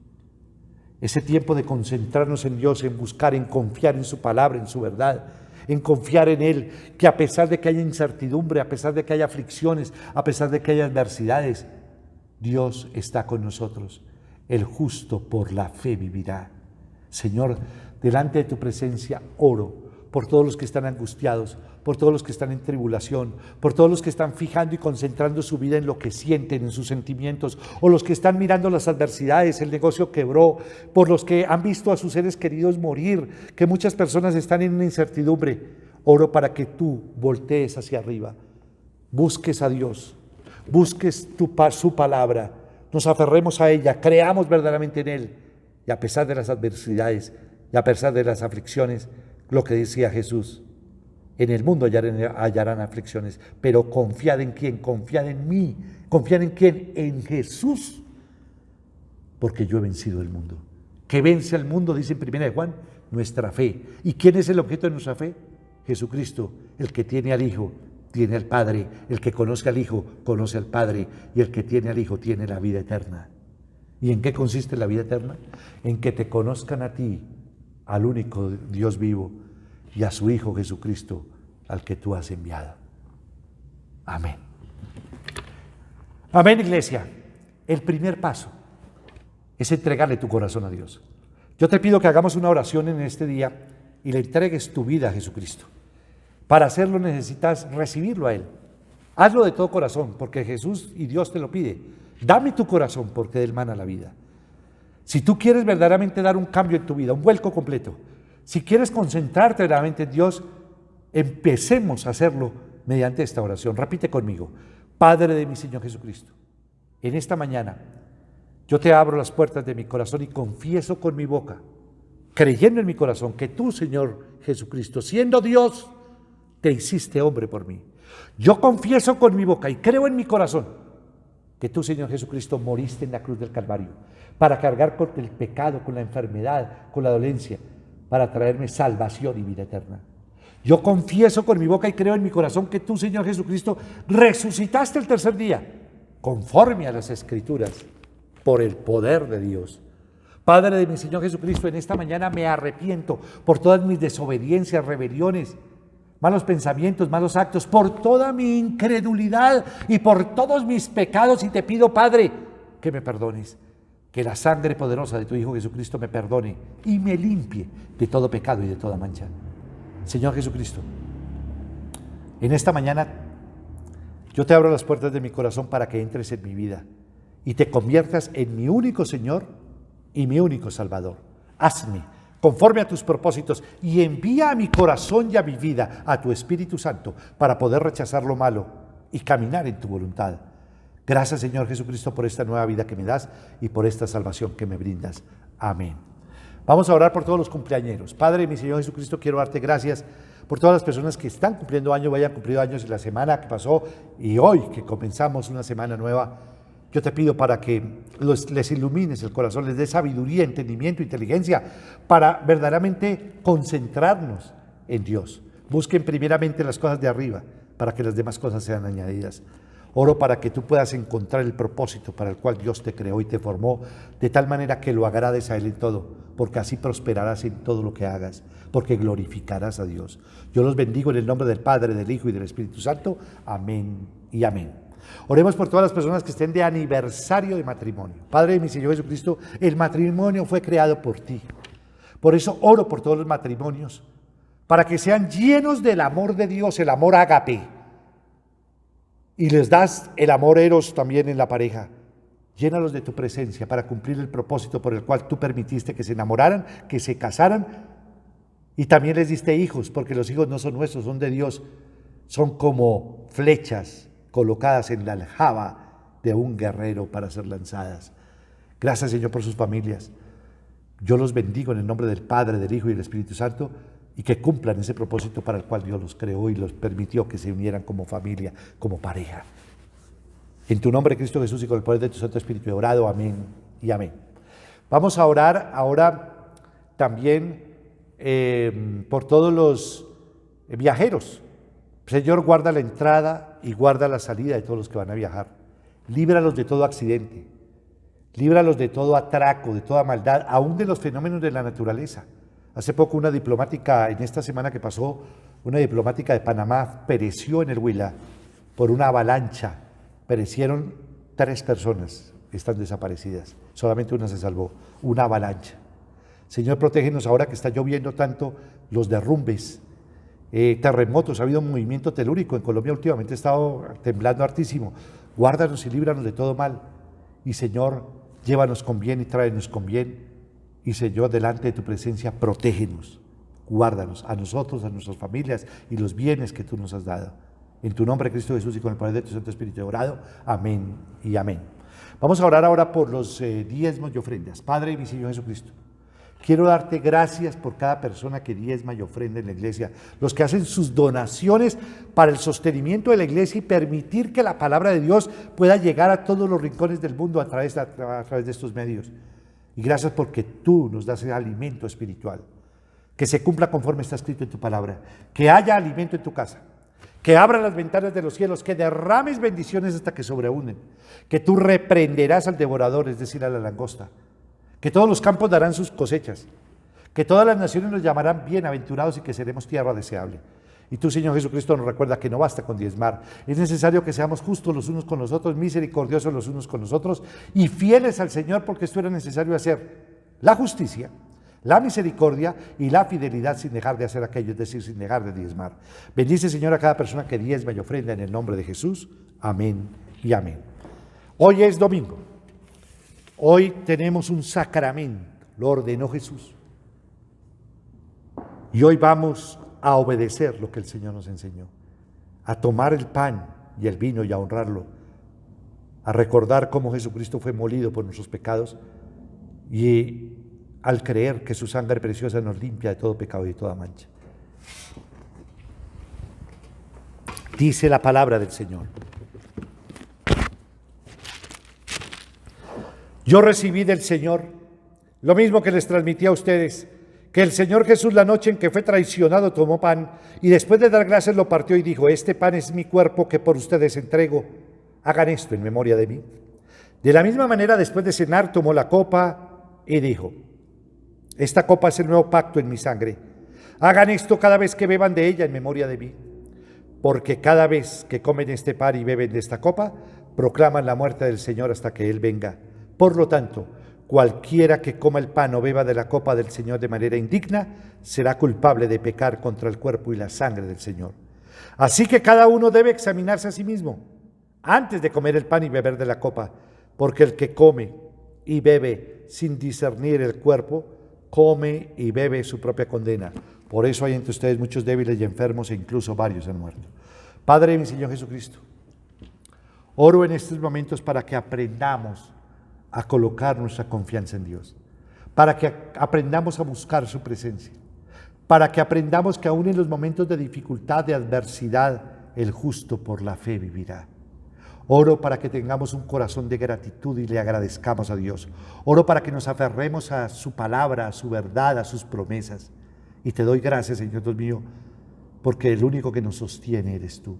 Ese tiempo de concentrarnos en Dios, en buscar, en confiar en su palabra, en su verdad, en confiar en Él, que a pesar de que haya incertidumbre, a pesar de que haya aflicciones, a pesar de que haya adversidades, Dios está con nosotros. El justo por la fe vivirá. Señor, delante de tu presencia oro por todos los que están angustiados, por todos los que están en tribulación, por todos los que están fijando y concentrando su vida en lo que sienten, en sus sentimientos, o los que están mirando las adversidades, el negocio quebró, por los que han visto a sus seres queridos morir, que muchas personas están en una incertidumbre. Oro para que tú voltees hacia arriba, busques a Dios, busques su palabra, nos aferremos a ella, creamos verdaderamente en Él, y a pesar de las adversidades y a pesar de las aflicciones, lo que decía Jesús: En el mundo hallarán aflicciones, pero confiad en quién, confiad en mí. ¿Confiad en quién? En Jesús, porque yo he vencido el mundo. ¿Qué vence al mundo? Dice en 1 de Juan, nuestra fe. ¿Y quién es el objeto de nuestra fe? Jesucristo. El que tiene al Hijo, tiene al Padre. El que conoce al Hijo, conoce al Padre. Y el que tiene al Hijo, tiene la vida eterna. ¿Y en qué consiste la vida eterna? En que te conozcan a ti, al único Dios vivo, y a su Hijo Jesucristo, al que tú has enviado. Amén. Amén, iglesia. El primer paso es entregarle tu corazón a Dios. Yo te pido que hagamos una oración en este día y le entregues tu vida a Jesucristo. Para hacerlo necesitas recibirlo a Él. Hazlo de todo corazón, porque Jesús y Dios te lo pide. Dame tu corazón, porque de Él mana la vida. Si tú quieres verdaderamente dar un cambio en tu vida, un vuelco completo, si quieres concentrarte verdaderamente en Dios, empecemos a hacerlo mediante esta oración. Repite conmigo: Padre de mi Señor Jesucristo, en esta mañana yo te abro las puertas de mi corazón y confieso con mi boca, creyendo en mi corazón, que tú, Señor Jesucristo, siendo Dios, te hiciste hombre por mí. Yo confieso con mi boca y creo en mi corazón que tú, Señor Jesucristo, moriste en la cruz del Calvario para cargar con el pecado, con la enfermedad, con la dolencia, para traerme salvación y vida eterna. Yo confieso con mi boca y creo en mi corazón que tú, Señor Jesucristo, resucitaste el tercer día, conforme a las Escrituras, por el poder de Dios. Padre de mi Señor Jesucristo, en esta mañana me arrepiento por todas mis desobediencias, rebeliones, malos pensamientos, malos actos, por toda mi incredulidad y por todos mis pecados, y te pido, Padre, que me perdones, que la sangre poderosa de tu Hijo Jesucristo me perdone y me limpie de todo pecado y de toda mancha. Señor Jesucristo, en esta mañana yo te abro las puertas de mi corazón para que entres en mi vida y te conviertas en mi único Señor y mi único Salvador. Hazme conforme a tus propósitos y envía a mi corazón y a mi vida a tu Espíritu Santo para poder rechazar lo malo y caminar en tu voluntad. Gracias, Señor Jesucristo, por esta nueva vida que me das y por esta salvación que me brindas. Amén. Vamos a orar por todos los cumpleañeros. Padre, mi Señor Jesucristo, quiero darte gracias por todas las personas que están cumpliendo años, hayan cumplido años en la semana que pasó y hoy que comenzamos una semana nueva. Yo te pido para que les ilumines el corazón, les des sabiduría, entendimiento, inteligencia, para verdaderamente concentrarnos en Dios. Busquen primeramente las cosas de arriba, para que las demás cosas sean añadidas. Oro para que tú puedas encontrar el propósito para el cual Dios te creó y te formó, de tal manera que lo agrades a Él en todo, porque así prosperarás en todo lo que hagas, porque glorificarás a Dios. Yo los bendigo en el nombre del Padre, del Hijo y del Espíritu Santo. Amén y amén. Oremos por todas las personas que estén de aniversario de matrimonio. Padre de mi Señor Jesucristo, el matrimonio fue creado por ti. Por eso oro por todos los matrimonios, para que sean llenos del amor de Dios, el amor ágape. Y les das el amor eros también en la pareja. Llénalos de tu presencia para cumplir el propósito por el cual tú permitiste que se enamoraran, que se casaran. Y también les diste hijos, porque los hijos no son nuestros, son de Dios. Son como flechas colocadas en la aljaba de un guerrero para ser lanzadas. Gracias, Señor, por sus familias. Yo los bendigo en el nombre del Padre, del Hijo y del Espíritu Santo, y que cumplan ese propósito para el cual Dios los creó y los permitió que se unieran como familia, como pareja. En tu nombre, Cristo Jesús, y con el poder de tu Santo Espíritu he orado. Amén y amén. Vamos a orar ahora también por todos los viajeros. Señor, guarda la entrada y guarda la salida de todos los que van a viajar. Líbralos de todo accidente. Líbralos de todo atraco, de toda maldad, aún de los fenómenos de la naturaleza. Hace poco una diplomática, en esta semana que pasó, una diplomática de Panamá pereció en el Huila por una avalancha. Perecieron 3 personas, están desaparecidas. Solamente una se salvó, una avalancha. Señor, protégenos ahora que está lloviendo tanto, los derrumbes, terremotos. Ha habido un movimiento telúrico en Colombia últimamente, ha estado temblando hartísimo. Guárdanos y líbranos de todo mal. Y Señor, llévanos con bien y tráenos con bien. Y Señor, delante de tu presencia, protégenos, guárdanos a nosotros, a nuestras familias y los bienes que tú nos has dado. En tu nombre, Cristo Jesús, y con el poder de tu Santo Espíritu he orado. Amén y amén. Vamos a orar ahora por los diezmos y ofrendas. Padre y mi Señor Jesucristo, Quiero darte gracias por cada persona que diezma y ofrenda en la iglesia, los que hacen sus donaciones para el sostenimiento de la iglesia y permitir que la palabra de Dios pueda llegar a todos los rincones del mundo a través de estos medios. Y gracias porque tú nos das el alimento espiritual, que se cumpla conforme está escrito en tu palabra, que haya alimento en tu casa, que abra las ventanas de los cielos, que derrames bendiciones hasta que sobreabunden, que tú reprenderás al devorador, es decir, a la langosta, que todos los campos darán sus cosechas, que todas las naciones nos llamarán bienaventurados y que seremos tierra deseable. Y tú, Señor Jesucristo, nos recuerda que no basta con diezmar, es necesario que seamos justos los unos con los otros, misericordiosos los unos con los otros y fieles al Señor, porque esto era necesario hacer la justicia, la misericordia y la fidelidad sin dejar de hacer aquello, es decir, sin dejar de diezmar. Bendice, Señor, a cada persona que diezma y ofrenda en el nombre de Jesús. Amén y amén. Hoy es domingo. Hoy tenemos un sacramento, lo ordenó Jesús. Y hoy vamos a obedecer lo que el Señor nos enseñó, a tomar el pan y el vino y a honrarlo, a recordar cómo Jesucristo fue molido por nuestros pecados y al creer que su sangre preciosa nos limpia de todo pecado y de toda mancha. Dice la palabra del Señor: yo recibí del Señor lo mismo que les transmití a ustedes, que el Señor Jesús, la noche en que fue traicionado, tomó pan y después de dar gracias lo partió y dijo: este pan es mi cuerpo que por ustedes entrego, hagan esto en memoria de mí. De la misma manera, después de cenar, tomó la copa y dijo: esta copa es el nuevo pacto en mi sangre, hagan esto cada vez que beban de ella en memoria de mí, porque cada vez que comen este pan y beben de esta copa, proclaman la muerte del Señor hasta que Él venga. Por lo tanto, cualquiera que coma el pan o beba de la copa del Señor de manera indigna, será culpable de pecar contra el cuerpo y la sangre del Señor. Así que cada uno debe examinarse a sí mismo antes de comer el pan y beber de la copa, porque el que come y bebe sin discernir el cuerpo, come y bebe su propia condena. Por eso hay entre ustedes muchos débiles y enfermos e incluso varios han muerto. Padre, mi Señor Jesucristo, oro en estos momentos para que aprendamos a colocar nuestra confianza en Dios, para que aprendamos a buscar su presencia, para que aprendamos que aún en los momentos de dificultad, de adversidad, el justo por la fe vivirá. Oro para que tengamos un corazón de gratitud y le agradezcamos a Dios. Oro para que nos aferremos a su palabra, a su verdad, a sus promesas. Y te doy gracias, Señor Dios mío, porque el único que nos sostiene eres tú.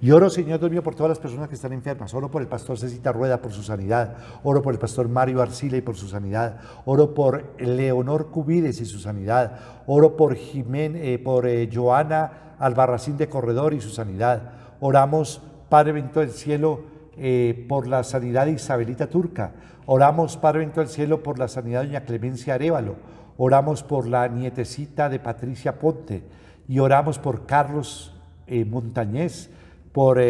Y oro, Señor Dios mío, por todas las personas que están enfermas. Oro por el pastor Cecita Rueda por su sanidad. Oro por el pastor Mario Arcila y por su sanidad. Oro por Leonor Cubides y su sanidad. Oro por Joana Albarracín de Corredor y su sanidad. Oramos, Padre bendito del cielo, por la sanidad de Isabelita Turca. Oramos, Padre bendito del cielo, por la sanidad de doña Clemencia Arévalo. Oramos por la nietecita de Patricia Ponte. Y oramos por Carlos Montañez, por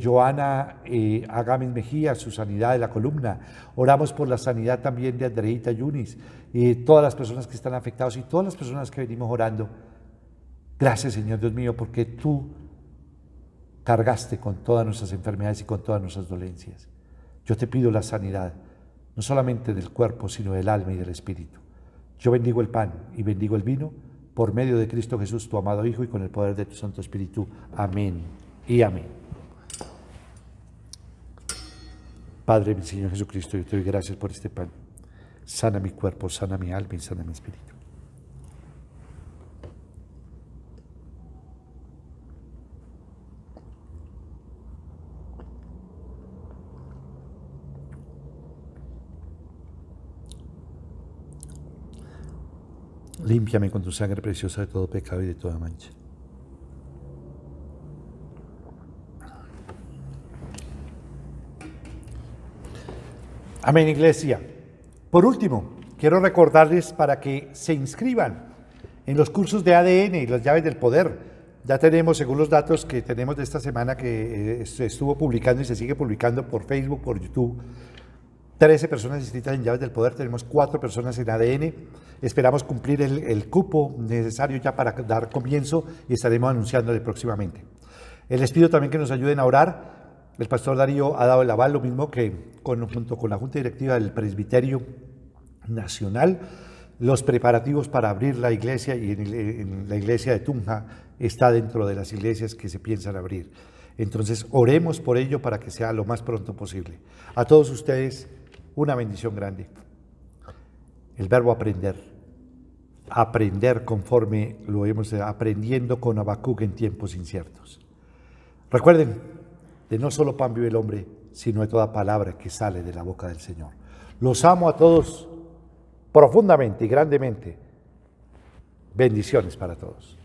Joana Agames Mejía, su sanidad de la columna. Oramos por la sanidad también de Andreita Yunis y todas las personas que están afectadas y todas las personas que venimos orando. Gracias, Señor Dios mío, porque tú cargaste con todas nuestras enfermedades y con todas nuestras dolencias. Yo te pido la sanidad, no solamente del cuerpo, sino del alma y del espíritu. Yo bendigo el pan y bendigo el vino por medio de Cristo Jesús, tu amado Hijo, y con el poder de tu Santo Espíritu. Amén y amén. Padre, mi Señor Jesucristo, yo te doy gracias por este pan. Sana mi cuerpo, sana mi alma y sana mi espíritu. Límpiame con tu sangre preciosa de todo pecado y de toda mancha. Amén, iglesia. Por último, quiero recordarles para que se inscriban en los cursos de ADN y las llaves del poder. Ya tenemos, según los datos que tenemos de esta semana, que se estuvo publicando y se sigue publicando por Facebook, por YouTube, 13 personas inscritas en llaves del poder, tenemos 4 personas en ADN. Esperamos cumplir el cupo necesario ya para dar comienzo y estaremos anunciándole próximamente. Les pido también que nos ayuden a orar. El pastor Darío ha dado el aval, lo mismo que junto con la Junta Directiva del Presbiterio Nacional. Los preparativos para abrir la iglesia, y en la iglesia de Tunja está dentro de las iglesias que se piensan abrir. Entonces, oremos por ello para que sea lo más pronto posible. A todos ustedes, una bendición grande. El verbo aprender. Aprender conforme lo hemos aprendiendo con Habacuc en tiempos inciertos. Recuerden, de no solo pan vive el hombre, sino de toda palabra que sale de la boca del Señor. Los amo a todos profundamente y grandemente. Bendiciones para todos.